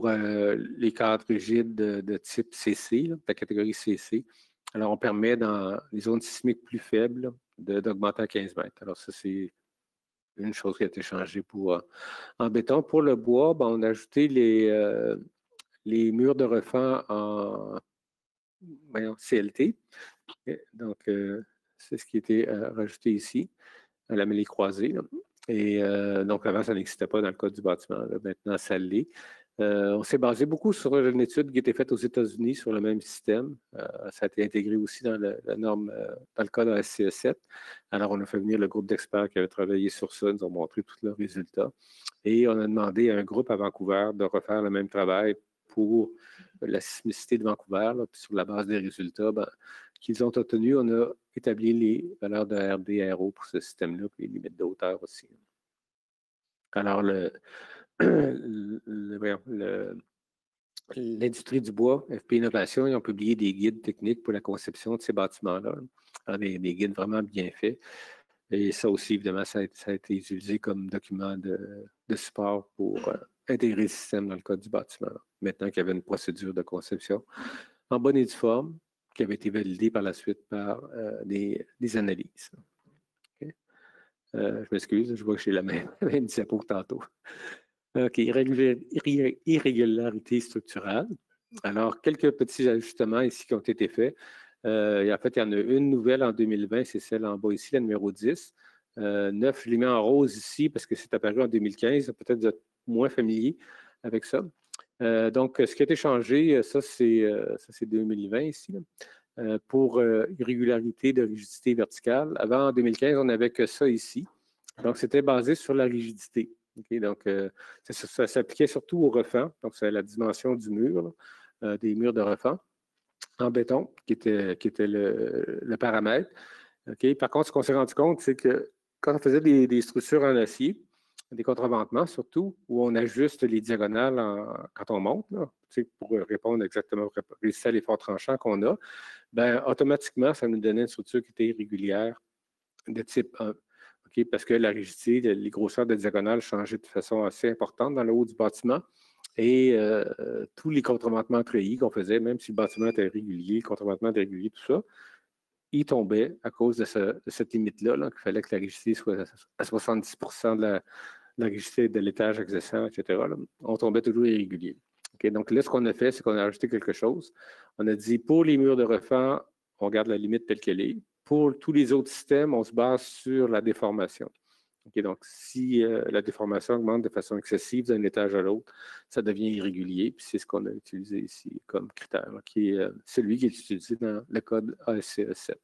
Speaker 3: les cadres rigides de type CC, là, de la catégorie CC. Alors, on permet dans les zones sismiques plus faibles d'augmenter à 15 mètres. Alors, ça, c'est une chose qui a été changée en béton. Pour le bois, ben, on a ajouté les murs de refend en CLT. Donc, c'est ce qui a été rajouté ici, à la mêlée croisée. Là. Et donc, avant, ça n'existait pas dans le code du bâtiment. Là. Maintenant, ça l'est. On s'est basé beaucoup sur une étude qui a été faite aux États-Unis sur le même système. Ça a été intégré aussi dans la norme, dans le code ASCE 7. Alors, on a fait venir le groupe d'experts qui avait travaillé sur ça, nous ont montré tous leurs résultats. Et on a demandé à un groupe à Vancouver de refaire le même travail pour la sismicité de Vancouver. Là, puis sur la base des résultats qu'ils ont obtenus, on a établi les valeurs de RD, RO pour ce système-là, puis les limites de hauteur aussi. Alors, l'industrie du bois, FP Innovation, ils ont publié des guides techniques pour la conception de ces bâtiments-là. Des guides vraiment bien faits. Et ça aussi, évidemment, ça a été utilisé comme document de support pour intégrer le système dans le code du bâtiment. Maintenant qu'il y avait une procédure de conception en bonne et due forme, qui avait été validée par la suite par des analyses. Okay. Je m'excuse, je vois que j'ai la même diapo que tantôt. OK, irrégularité structurelle. Alors, quelques petits ajustements ici qui ont été faits. En fait, il y en a une nouvelle en 2020, c'est celle en bas ici, la numéro 10. 9, je l'ai mis en rose ici parce que c'est apparu en 2015. Peut-être vous êtes moins familier avec ça. Donc, ce qui a été changé, ça c'est 2020 ici, pour irrégularité de rigidité verticale. Avant, en 2015, on n'avait que ça ici. Donc, c'était basé sur la rigidité. Okay, donc, ça s'appliquait surtout au refend. Donc, c'est la dimension du mur, là, des murs de refend en béton, qui était le paramètre. Okay. Par contre, ce qu'on s'est rendu compte, c'est que quand on faisait des structures en acier, des contreventements surtout, où on ajuste les diagonales quand on monte, là, pour répondre exactement, résister à l'effort tranchant qu'on a, ben, automatiquement, ça nous donnait une structure qui était irrégulière de type 1. Okay, parce que la rigidité, les grosseurs de diagonale changeaient de façon assez importante dans le haut du bâtiment. Et tous les contreventements treillis qu'on faisait, même si le bâtiment était régulier, le contreventement était régulier, tout ça, il tombait à cause de cette limite-là, qu'il fallait que la rigidité soit à 70% de la rigidité de l'étage adjacent, etc. Là, on tombait toujours irrégulier. Okay, donc là, ce qu'on a fait, c'est qu'on a ajouté quelque chose. On a dit, pour les murs de refend, on garde la limite telle qu'elle est. Pour tous les autres systèmes, on se base sur la déformation. Okay, donc, si la déformation augmente de façon excessive d'un étage à l'autre, ça devient irrégulier. Puis c'est ce qu'on a utilisé ici comme critère, là, qui est celui qui est utilisé dans le code ASCE 7.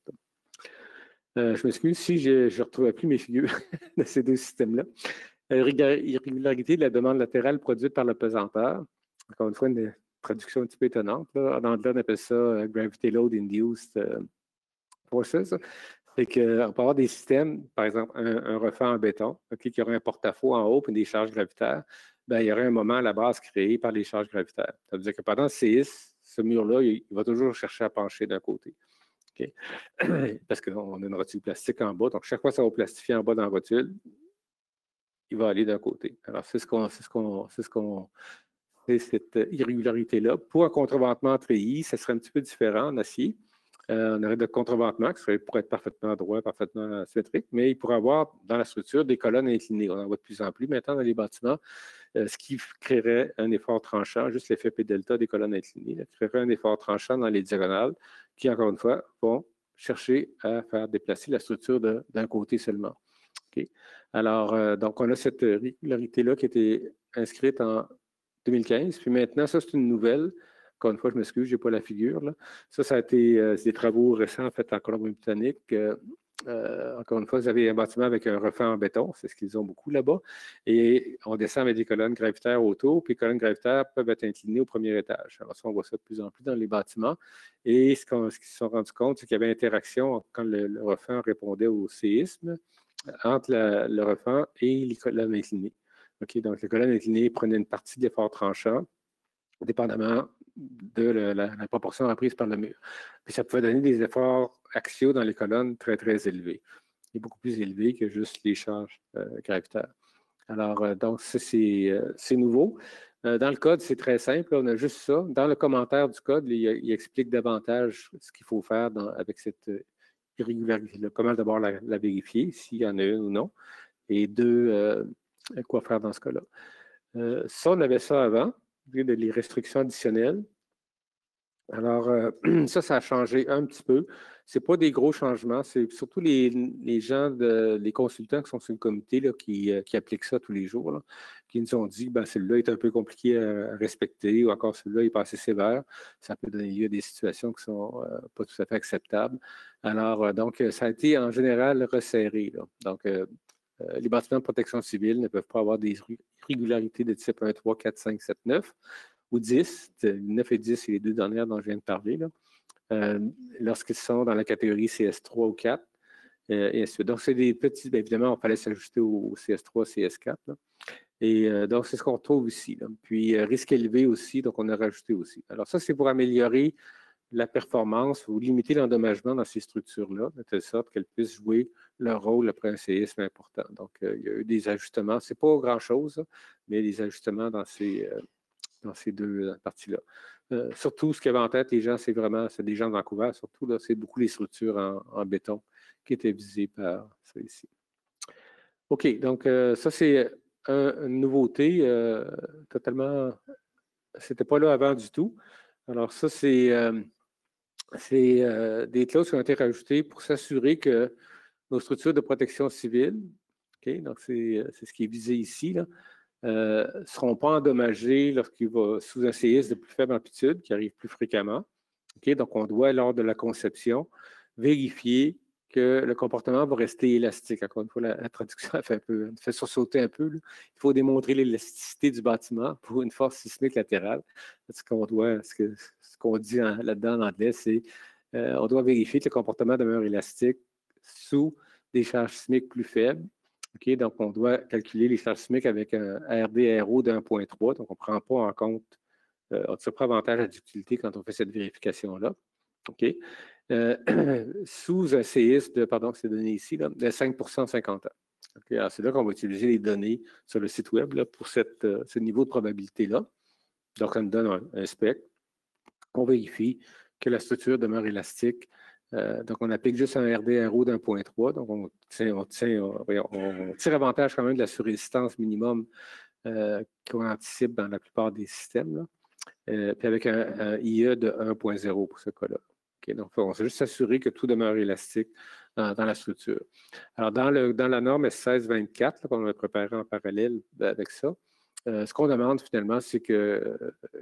Speaker 3: Je m'excuse si je ne retrouvais plus mes figures de ces deux systèmes-là. Irrégularité de la demande latérale produite par le pesanteur. Encore une fois, une traduction un petit peu étonnante. Là. En anglais, on appelle ça Gravity Load Induced Forces. C'est qu'on peut avoir des systèmes, par exemple, un refend en béton, okay, qui aurait un porte-à-faux en haut et des charges gravitaires. Bien, il y aurait un moment à la base créé par les charges gravitaires. Ça veut dire que pendant le séisme, ce mur-là, il va toujours chercher à pencher d'un côté. Okay. Parce qu'on a une rotule plastique en bas. Donc, chaque fois que ça va plastifier en bas dans la rotule, il va aller d'un côté. Alors, c'est cette irrégularité-là. Pour un contreventement treillis, ça serait un petit peu différent en acier. On aurait de contreventement qui pourrait être parfaitement droit, parfaitement symétrique, mais il pourrait avoir dans la structure des colonnes inclinées. On en voit de plus en plus maintenant dans les bâtiments, ce qui créerait un effort tranchant, juste l'effet P delta des colonnes inclinées, créerait un effort tranchant dans les diagonales qui, encore une fois, vont chercher à faire déplacer la structure d'un côté seulement. Okay. Alors, donc, on a cette régularité-là qui a été inscrite en 2015, puis maintenant, ça, c'est une nouvelle. Encore une fois, je m'excuse, je n'ai pas la figure. Là. Ça a été des travaux récents faits en Colombie-Britannique. Encore une fois, vous avez un bâtiment avec un refend en béton, c'est ce qu'ils ont beaucoup là-bas. Et on descend avec des colonnes gravitaires autour, puis les colonnes gravitaires peuvent être inclinées au premier étage. Alors ça, on voit ça de plus en plus dans les bâtiments. Et ce qu'ils se sont rendus compte, c'est qu'il y avait interaction quand le refend répondait au séisme entre le refend et les colonnes inclinées. Okay, donc, les colonnes inclinées prenaient une partie de l'effort tranchant, dépendamment de la proportion apprise par le mur. Puis ça pouvait donner des efforts axiaux dans les colonnes très, très élevés. Et beaucoup plus élevés que juste les charges gravitaires. Alors, donc, ça, c'est nouveau. Dans le code, c'est très simple. On a juste ça. Dans le commentaire du code, il explique davantage ce qu'il faut faire avec cette irrégularité-là. Comment d'abord la vérifier, s'il y en a une ou non. Et deux, quoi faire dans ce cas-là. Ça, on avait ça avant. Les restrictions additionnelles. Alors, ça a changé un petit peu. Ce n'est pas des gros changements, c'est surtout les gens, les consultants qui sont sur le comité là, qui appliquent ça tous les jours, là, qui nous ont dit que celui-là est un peu compliqué à respecter ou encore celui-là n'est pas assez sévère. Ça peut donner lieu à des situations qui ne sont pas tout à fait acceptables. Alors, donc, ça a été en général resserré. Là. Donc, les bâtiments de protection civile ne peuvent pas avoir des irrégularités de type 1, 3, 4, 5, 7, 9. ou 10. 9 et 10, c'est les deux dernières dont je viens de parler, là. Lorsqu'ils sont dans la catégorie CS3 ou 4. Et ainsi de suite. Donc, c'est des petits, bien évidemment, il fallait s'ajuster au CS3, CS4. Là. Et donc, c'est ce qu'on retrouve ici. Là. Puis, risque élevé aussi, donc on a rajouté aussi. Alors, ça, c'est pour améliorer la performance ou limiter l'endommagement dans ces structures-là, de telle sorte qu'elles puissent jouer leur rôle après un séisme important. Donc, il y a eu des ajustements. Ce n'est pas grand-chose, mais des ajustements dans ces deux parties-là. Surtout, ce qu'il y avait en tête, les gens, c'est des gens de Vancouver, surtout, là, c'est beaucoup les structures en béton qui étaient visées par ça ici. OK, donc ça, c'est une nouveauté totalement... C'était pas là avant du tout. Alors ça, c'est des clauses qui ont été rajoutées pour s'assurer que nos structures de protection civile, OK, donc c'est ce qui est visé ici, là, ne seront pas endommagés lorsqu'il va sous un séisme de plus faible amplitude, qui arrive plus fréquemment. Okay? Donc, on doit, lors de la conception, vérifier que le comportement va rester élastique. Encore une fois, la traduction fait sursauter un peu. Là. Il faut démontrer l'élasticité du bâtiment pour une force sismique latérale. Ce qu'on dit là-dedans en anglais, c'est on doit vérifier que le comportement demeure élastique sous des charges sismiques plus faibles. Okay, donc, on doit calculer les charges sismiques avec un RD-RO de 1.3. Donc, on ne prend pas en compte, on ne tire pas avantage à l'utilité quand on fait cette vérification-là. Okay. Sous un séisme c'est donné ici, là, de 5 en 50 ans. Okay, alors, c'est là qu'on va utiliser les données sur le site web là, pour ce niveau de probabilité-là. Donc, on nous donne un spectre. On vérifie que la structure demeure élastique. Donc, on applique juste un RD-RO de 1.3. Donc, on tire avantage quand même de la surrésistance minimum qu'on anticipe dans la plupart des systèmes. Là. Puis avec un IE de 1.0 pour ce cas-là. Okay, donc, on s'est juste assuré que tout demeure élastique dans la structure. Alors, dans la norme S1624, qu'on a préparée en parallèle avec ça, ce qu'on demande finalement, c'est que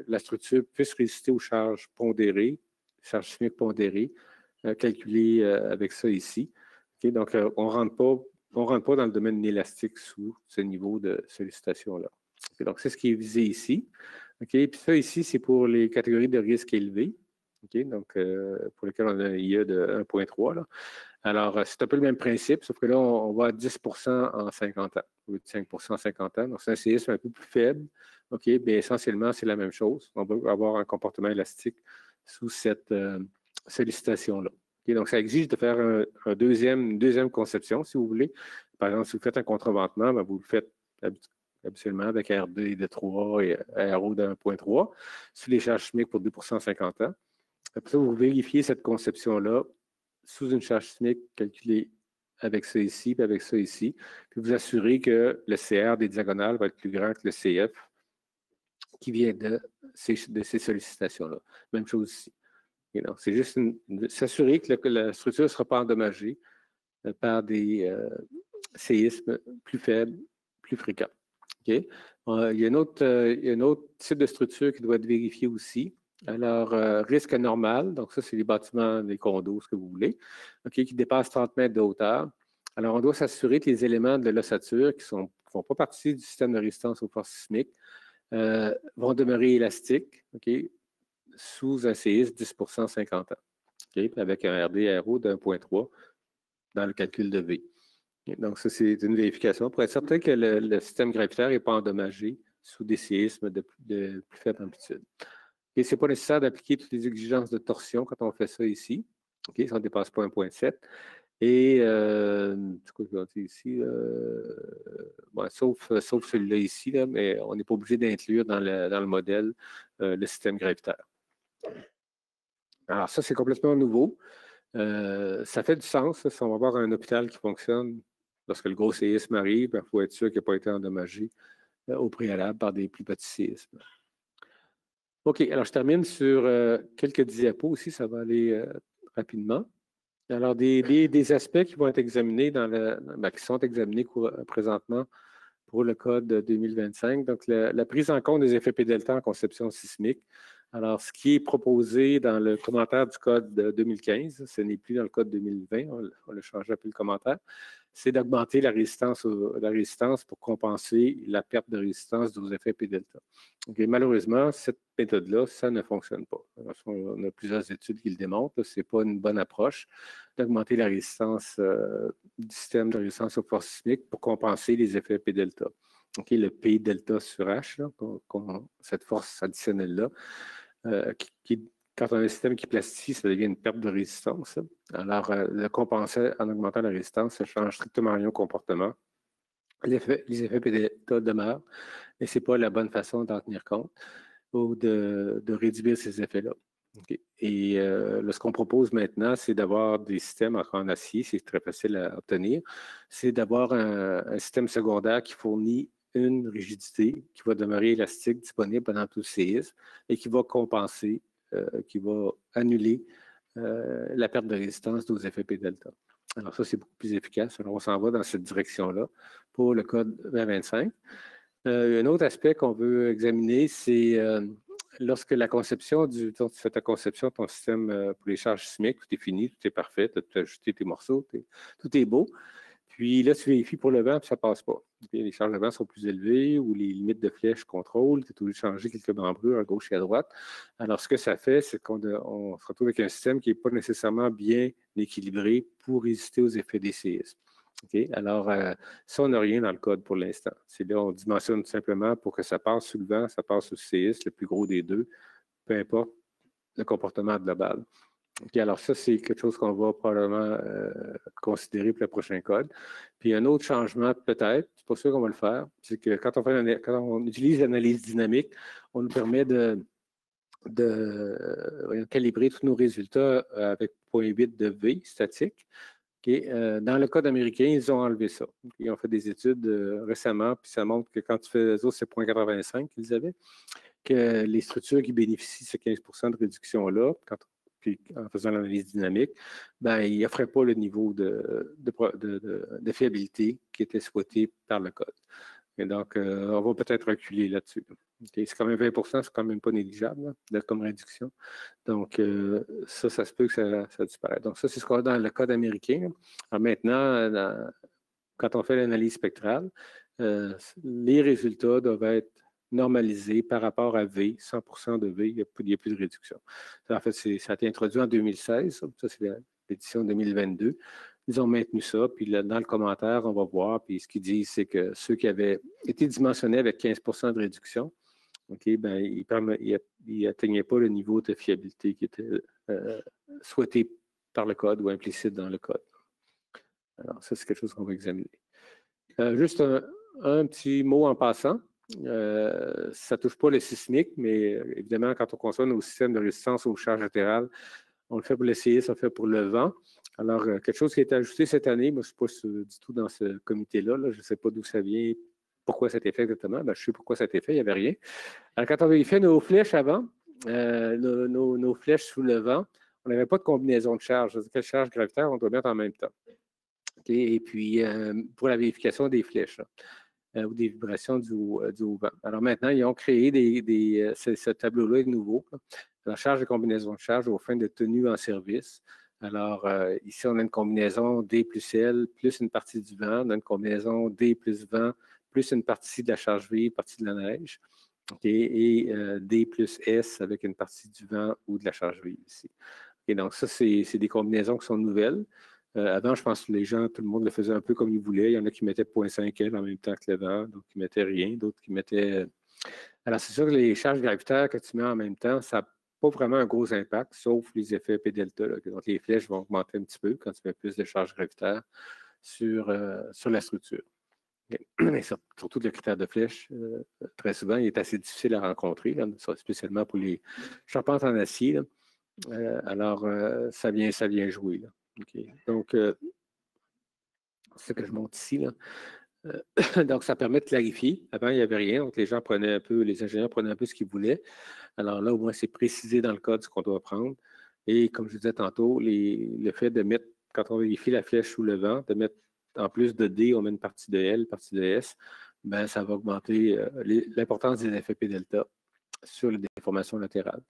Speaker 3: la structure puisse résister aux charges pondérées, charges chimiques pondérées, calculées avec ça ici. Okay, donc, on ne rentre pas dans le domaine élastique sous ce niveau de sollicitation-là. Okay, donc, c'est ce qui est visé ici. Okay, puis ça ici, c'est pour les catégories de risque élevés. Okay, donc, pour lesquelles on a un IE de 1.3. Alors, c'est un peu le même principe, sauf que là, on va à 10 en 50 ans, ou 5 en 50 ans. Donc, c'est un séisme un peu plus faible. OK, bien, essentiellement, c'est la même chose. On va avoir un comportement élastique sous cette sollicitation-là. Okay, donc, ça exige de faire une deuxième conception, si vous voulez. Par exemple, si vous faites un contreventement, ben, vous le faites habituellement avec RD de 3 et RO de 1.3, sous les charges chimiques pour 2 en 50 ans. Après ça, vous vérifiez cette conception-là sous une charge chimique calculée avec ça ici, puis avec ça ici, puis vous assurez que le CR des diagonales va être plus grand que le CF qui vient de ces sollicitations-là. Même chose ici. C'est juste s'assurer que la structure ne sera pas endommagée par des séismes plus faibles, plus fréquents. Okay? Il y a un autre type de structure qui doit être vérifié aussi. Alors, risque normal, donc ça, c'est les bâtiments, les condos, ce que vous voulez, okay, qui dépassent 30 mètres de hauteur. Alors, on doit s'assurer que les éléments de l'ossature qui ne font pas partie du système de résistance aux forces sismiques vont demeurer élastiques, okay, sous un séisme 10 50 ans, okay, avec un RD-RO de 1.3 dans le calcul de V. Okay, donc, ça, c'est une vérification pour être certain que le système gravitaire n'est pas endommagé sous des séismes de plus faible amplitude. Et ce n'est pas nécessaire d'appliquer toutes les exigences de torsion quand on fait ça ici. Okay, ça ne dépasse pas 1.7. Et, c'est quoi que je vais dire ici? Bon, sauf celui-là ici, là, mais on n'est pas obligé d'inclure dans le modèle le système gravitaire. Alors, ça, c'est complètement nouveau. Ça fait du sens. Ça, si on va avoir un hôpital qui fonctionne lorsque le gros séisme arrive, il faut être sûr qu'il n'a pas été endommagé au préalable par des plus petits séismes. OK, alors je termine sur quelques diapos aussi, ça va aller rapidement. Alors, des aspects qui vont être examinés qui sont examinés présentement pour le code 2025. Donc, la prise en compte des effets P delta en conception sismique. Alors, ce qui est proposé dans le commentaire du code de 2015, ce n'est plus dans le code 2020, on l'a changé un peu le commentaire, c'est d'augmenter la résistance pour compenser la perte de résistance aux effets P-delta. Malheureusement, cette méthode-là, ça ne fonctionne pas. On a plusieurs études qui le démontrent. Ce n'est pas une bonne approche d'augmenter la résistance du système de résistance aux forces sismiques pour compenser les effets P-delta. Le P-delta sur H, là, cette force additionnelle-là, quand on a un système qui plastifie, ça devient une perte de résistance. Alors, le compenser en augmentant la résistance, ça ne change strictement rien au comportement. Les effets P-delta demeurent, et ce n'est pas la bonne façon d'en tenir compte ou de réduire ces effets-là. Et ce qu'on propose maintenant, c'est d'avoir des systèmes en acier, c'est très facile à obtenir, c'est d'avoir un système secondaire qui fournit une rigidité qui va demeurer élastique, disponible pendant tout le séisme et qui va compenser, qui va annuler la perte de résistance aux effets P-delta. Alors ça, c'est beaucoup plus efficace. Alors on s'en va dans cette direction-là pour le code 2025. Un autre aspect qu'on veut examiner, c'est lorsque la conception tu fais ta conception de ton système pour les charges sismiques, tout est fini, tout est parfait, tu as ajouté tes morceaux, tout est beau. Puis là, tu vérifies pour le vent, puis ça ne passe pas. Puis les charges de vent sont plus élevées ou les limites de flèche contrôlent. Tu es obligé de changer quelques membrures à gauche et à droite. Alors, ce que ça fait, c'est qu'on se retrouve avec un système qui n'est pas nécessairement bien équilibré pour résister aux effets des séismes. Alors, ça, on n'a rien dans le code pour l'instant. C'est là, on dimensionne tout simplement pour que ça passe sous le vent, ça passe sous le séisme, le plus gros des deux, peu importe le comportement global. Alors ça, c'est quelque chose qu'on va probablement considérer pour le prochain code. Puis un autre changement, peut-être, c'est pas sûr qu'on va le faire, c'est que quand on utilise l'analyse dynamique, on nous permet de calibrer tous nos résultats avec 0.8 de V statique. Dans le code américain, ils ont enlevé ça. Ils ont fait des études récemment, puis ça montre que quand tu fais les autres, c'est 0.85 qu'ils avaient, que les structures qui bénéficient de ces 15% de réduction-là, puis en faisant l'analyse dynamique, ils n'offraient pas le niveau de fiabilité qui était souhaité par le code. Et donc, on va peut-être reculer là-dessus. C'est quand même 20%, c'est quand même pas négligeable comme réduction. Donc, ça se peut que ça disparaisse. Donc, ça, c'est ce qu'on a dans le code américain. Alors maintenant, quand on fait l'analyse spectrale, les résultats doivent être normalisé par rapport à V, 100% de V, il n'y a plus de réduction. En fait, ça a été introduit en 2016, ça c'est l'édition 2022. Ils ont maintenu ça, puis là, dans le commentaire, on va voir, puis ce qu'ils disent, c'est que ceux qui avaient été dimensionnés avec 15% de réduction, ils n'atteignaient pas le niveau de fiabilité qui était souhaité par le code ou implicite dans le code. Alors, ça, c'est quelque chose qu'on va examiner. Juste un petit mot en passant. Ça ne touche pas le sismique, mais évidemment, quand on conçoit nos systèmes de résistance aux charges latérales, on le fait pour le séisme, on le fait pour le vent. Alors, quelque chose qui a été ajouté cette année, moi, je ne suis pas du tout dans ce comité-là, je ne sais pas d'où ça vient, pourquoi ça a été fait exactement. Je sais pourquoi ça a été fait, il n'y avait rien. Alors, quand on avait fait nos flèches avant, nos flèches sous le vent, on n'avait pas de combinaison de charges. Quelle charge gravitaire on doit mettre en même temps? Et puis, pour la vérification des flèches, ou des vibrations du vent. Alors maintenant, ils ont créé ce tableau-là est nouveau. La charge de combinaison de charge aux fins de tenue en service. Alors, ici, on a une combinaison D plus L plus une partie du vent. On a une combinaison D plus vent plus une partie de la charge V, partie de la neige. Et D plus S avec une partie du vent ou de la charge V ici. Donc, ça, c'est des combinaisons qui sont nouvelles. Avant, je pense que tout le monde le faisait un peu comme il voulait. Il y en a qui mettaient 0.5 L en même temps que le vent, d'autres qui mettaient rien, d'autres qui mettaient... Alors, c'est sûr que les charges gravitaires que tu mets en même temps, ça n'a pas vraiment un gros impact, sauf les effets P-delta. Donc, les flèches vont augmenter un petit peu quand tu mets plus de charges gravitaires sur la structure. Mais surtout le critère de flèche, très souvent, il est assez difficile à rencontrer, là, spécialement pour les charpentes en acier. Alors, ça vient jouer. Là. Donc, c'est ce que je montre ici. Là. Donc, ça permet de clarifier. Avant, il n'y avait rien. Donc, les ingénieurs prenaient un peu ce qu'ils voulaient. Alors là, au moins, c'est précisé dans le code ce qu'on doit prendre. Et comme je disais tantôt, le fait de mettre, quand on vérifie la flèche sous le vent, de mettre en plus de D, on met une partie de L, une partie de S, ça va augmenter l'importance des effets P-delta sur les déformations latérales.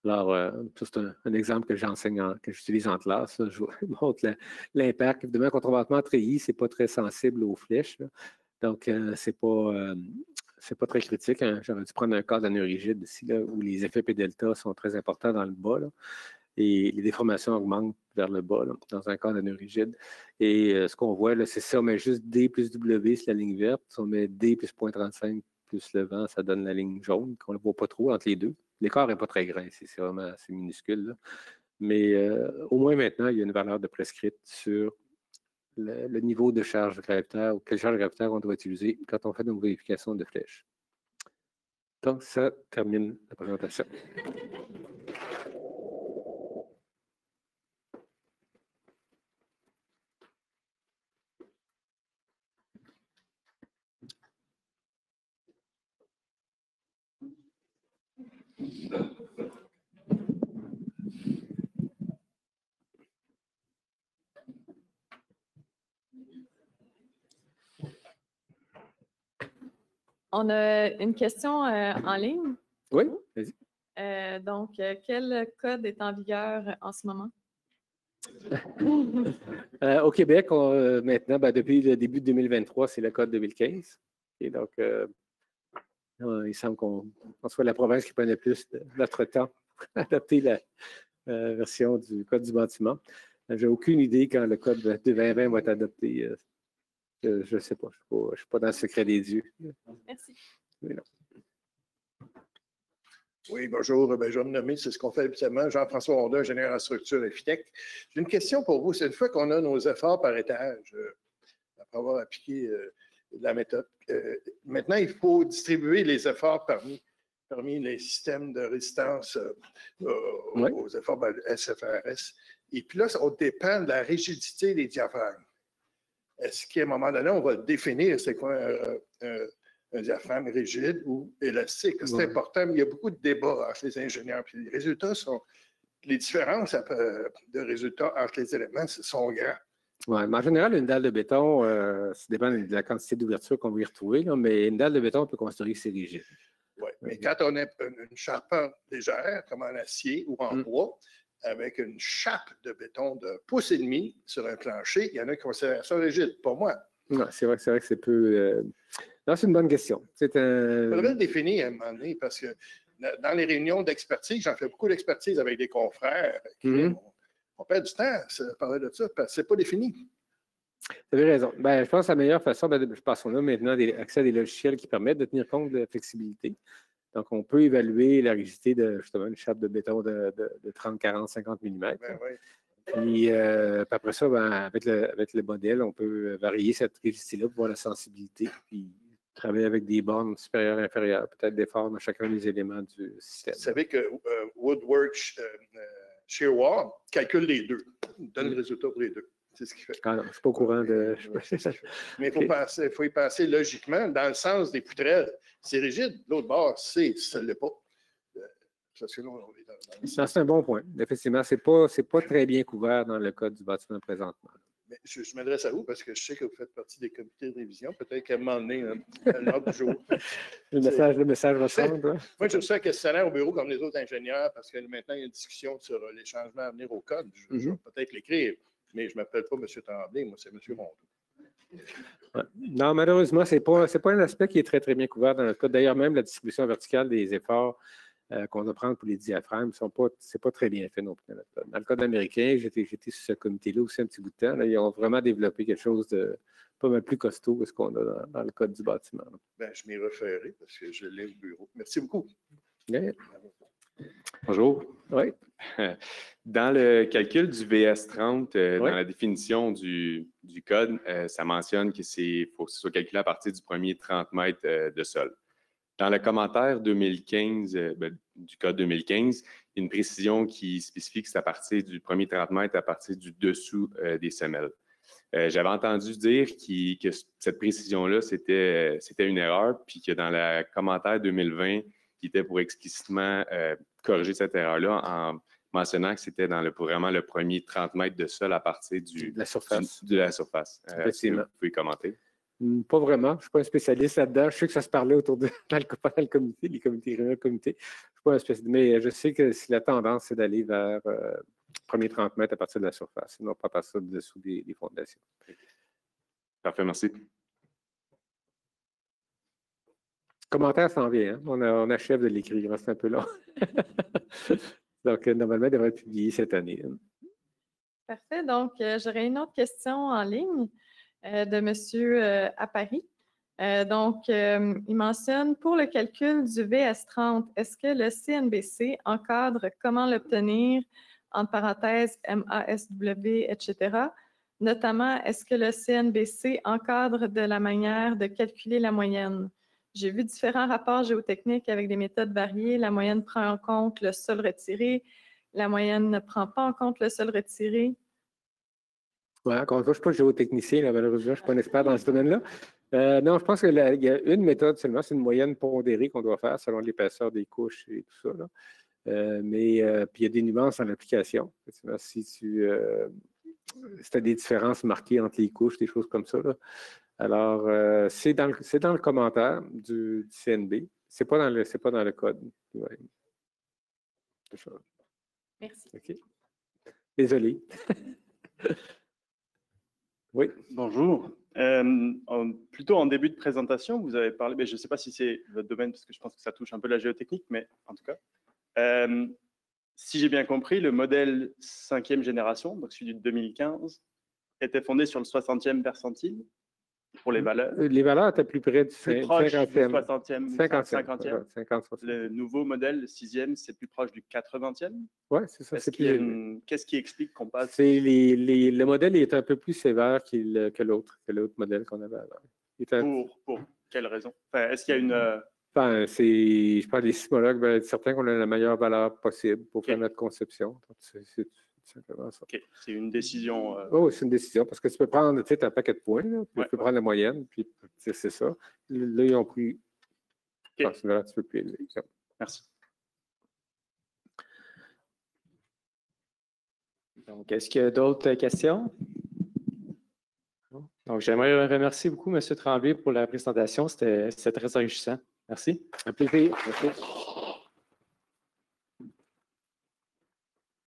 Speaker 3: Alors, ça, c'est un exemple que j'enseigne, que j'utilise en classe. Là. Je vous montre l'impact. Évidemment, contrebattement treillis, ce n'est pas très sensible aux flèches. Là. Donc, ce n'est pas très critique. Hein. J'aurais dû prendre un cas d'aneurigide ici, là, où les effets P delta sont très importants dans le bas. Là, et les déformations augmentent vers le bas, là, dans un cas d'aneurigide. Et ce qu'on voit, c'est ça, on met juste D plus W sur la ligne verte. Si on met D plus 0,35 plus le vent, ça donne la ligne jaune, qu'on ne voit pas trop entre les deux. L'écart n'est pas très grand, c'est vraiment assez minuscule. Là. Mais au moins maintenant, il y a une valeur de prescrite sur le niveau de charge gravitaire ou quelle charge gravitaire on doit utiliser quand on fait une vérification de flèche. Donc, ça termine la présentation.
Speaker 5: On a une question en ligne.
Speaker 3: Oui, vas-y.
Speaker 5: Donc, quel code est en vigueur en ce moment?
Speaker 3: Au Québec, maintenant, depuis le début de 2023, c'est le code 2015. Et donc, il semble qu'on soit la province qui prenait plus de notre temps pour adapter la version du code du bâtiment. Je n'ai aucune idée quand le code de 2020 va être adopté. Je ne sais pas. Je ne suis pas dans le secret des dieux.
Speaker 5: Merci.
Speaker 6: Oui, bonjour. Je vais me nommer, c'est ce qu'on fait habituellement. Jean-François Honda, ingénieur en structure architecte. J'ai une question pour vous. C'est une fois qu'on a nos efforts par étage, après avoir appliqué la méthode, maintenant, il faut distribuer les efforts parmi les systèmes de résistance aux efforts SFRS. Et puis là, ça dépend de la rigidité des diaphragmes. Est-ce qu'à un moment donné, on va définir c'est quoi un diaphragme rigide ou élastique? C'est important, mais il y a beaucoup de débats entre les ingénieurs. Puis les différences de résultats entre les éléments sont grands.
Speaker 3: Oui, mais en général, une dalle de béton, ça dépend de la quantité d'ouverture qu'on veut y retrouver, là, mais une dalle de béton, on peut considérer que c'est rigide.
Speaker 6: Oui, mais quand on a une charpente légère, comme en acier ou en bois, avec une chape de béton de pouce et demi sur un plancher, il y en a qui considèrent ça rigide. Pour moi.
Speaker 3: Non, c'est vrai que c'est peu. Non, c'est une bonne question. Il
Speaker 6: faudrait le définir à un moment donné, parce que dans les réunions d'expertise, j'en fais beaucoup d'expertise avec des confrères. On perd du temps à parler de ça, parce que ce n'est pas défini.
Speaker 3: Vous avez raison. Je pense que la meilleure façon, je pense qu'on a maintenant accès à des logiciels qui permettent de tenir compte de la flexibilité. Donc, on peut évaluer la rigidité de justement une chape de béton de 30, 40, 50 mm. Puis après ça, avec le modèle, on peut varier cette rigidité-là pour voir la sensibilité, puis travailler avec des bornes supérieures et inférieures, peut-être des formes à chacun des éléments du système.
Speaker 6: Vous savez que Woodworks Shearwar calcule les deux, donne le résultat pour les deux. C'est ce qu'il fait.
Speaker 3: Ah non, je ne suis pas au courant de...
Speaker 6: Mais il faut y passer logiquement, dans le sens des poutrelles. C'est rigide, l'autre bord, ça ne l'est pas. Parce que là,
Speaker 3: c'est un bon point. Effectivement, ce n'est pas très bien couvert dans le code du bâtiment présentement.
Speaker 6: Mais je m'adresse à vous parce que je sais que vous faites partie des comités de révision. Peut-être qu'à un moment donné, à l'ordre du jour.
Speaker 3: le message ressemble.
Speaker 6: Moi, je suis un questionnaire au bureau comme les autres ingénieurs parce que maintenant, il y a une discussion sur les changements à venir au code. Je vais peut-être l'écrire, mais je ne m'appelle pas M. Tremblay, moi, c'est M. Rondeau.
Speaker 3: Ouais. Non, malheureusement, ce n'est pas un aspect qui est très, très bien couvert dans notre code. D'ailleurs, même la distribution verticale des efforts qu'on doit prendre pour les diaphragmes, ce n'est pas très bien fait non plus dans notre code. Dans le code américain, j'étais sur ce comité-là aussi un petit bout de temps. Là, ils ont vraiment développé quelque chose de pas mal plus costaud que ce qu'on a dans le code du bâtiment.
Speaker 6: Je m'y référerai parce que je l'ai au bureau. Merci beaucoup.
Speaker 3: Yeah.
Speaker 7: Bonjour.
Speaker 3: Oui.
Speaker 7: Dans le calcul du VS30, dans la définition du code, ça mentionne qu'il faut que ce soit calculé à partir du premier 30 mètres de sol. Dans le commentaire 2015, du code 2015, il y a une précision qui spécifie que c'est à partir du premier 30 mètres, à partir du dessous des semelles. J'avais entendu dire que cette précision-là, c'était une erreur, puis que dans le commentaire 2020, qui était pour explicitement corriger cette erreur-là en mentionnant que c'était vraiment le premier 30 mètres de sol à partir de la surface.
Speaker 3: Effectivement.
Speaker 7: Vous pouvez commenter.
Speaker 3: Pas vraiment. Je ne suis pas un spécialiste là-dedans. Je sais que ça se parlait autour de pendant le comité, les comités réunions de comité. Je ne suis pas un spécialiste, mais je sais que si la tendance, c'est d'aller vers premier 30 mètres à partir de la surface, sinon pas à partir de dessous des fondations.
Speaker 7: Parfait, merci.
Speaker 3: Commentaire s'en vient. Hein? On achève de l'écrire. C'est un peu long. Donc, normalement, il devrait être publié cette année.
Speaker 5: Parfait. Donc, j'aurais une autre question en ligne de M. Apari. Il mentionne, pour le calcul du VS30, est-ce que le CNBC encadre comment l'obtenir, entre parenthèses, MASW, etc. Notamment, est-ce que le CNBC encadre de la manière de calculer la moyenne? J'ai vu différents rapports géotechniques avec des méthodes variées. La moyenne prend en compte le sol retiré. La moyenne ne prend pas en compte le sol retiré.
Speaker 3: Ouais, encore une fois, je ne suis pas géotechnicien, là, malheureusement, je ne suis pas un expert dans ce domaine-là. Non, je pense qu'il y a une méthode seulement, c'est une moyenne pondérée qu'on doit faire selon l'épaisseur des couches et tout ça. Là. Puis il y a des nuances dans l'application. Si tu as des différences marquées entre les couches, des choses comme ça. Là. Alors, c'est dans le commentaire du CNB. Ce n'est pas dans le code. Ouais.
Speaker 5: Merci.
Speaker 3: Okay. Désolé. Oui.
Speaker 8: Bonjour. Plutôt en début de présentation, vous avez parlé, mais je ne sais pas si c'est votre domaine, parce que je pense que ça touche un peu la géotechnique, mais en tout cas, si j'ai bien compris, le modèle 5e génération, donc celui de 2015, était fondé sur le 60e percentile pour les valeurs.
Speaker 3: Les valeurs étaient plus près du 50e.
Speaker 8: 50e.
Speaker 3: 50.
Speaker 8: Le nouveau modèle, le 6e, c'est plus proche du 80e.
Speaker 3: Oui, c'est ça.
Speaker 8: Qu'est-ce qui explique qu'on passe?
Speaker 3: Le modèle est un peu plus sévère que l'autre modèle qu'on avait avant.
Speaker 8: Pour quelle raison? Enfin, est-ce qu'il y a une...
Speaker 3: je pense que les sismologues veulent être certains qu'on a la meilleure valeur possible pour faire notre conception. C'est simplement ça.
Speaker 8: OK. C'est une décision...
Speaker 3: Oh, c'est une décision, parce que tu peux prendre un paquet de points, là, puis tu peux prendre la moyenne, puis c'est ça. Là, ils ont pris une valeur un petit peu plus élevée.
Speaker 8: Merci.
Speaker 2: Donc, est-ce qu'il y a d'autres questions? Donc, j'aimerais remercier beaucoup M. Tremblay pour la présentation. C'était très enrichissant. Merci.
Speaker 3: Un plaisir. Merci.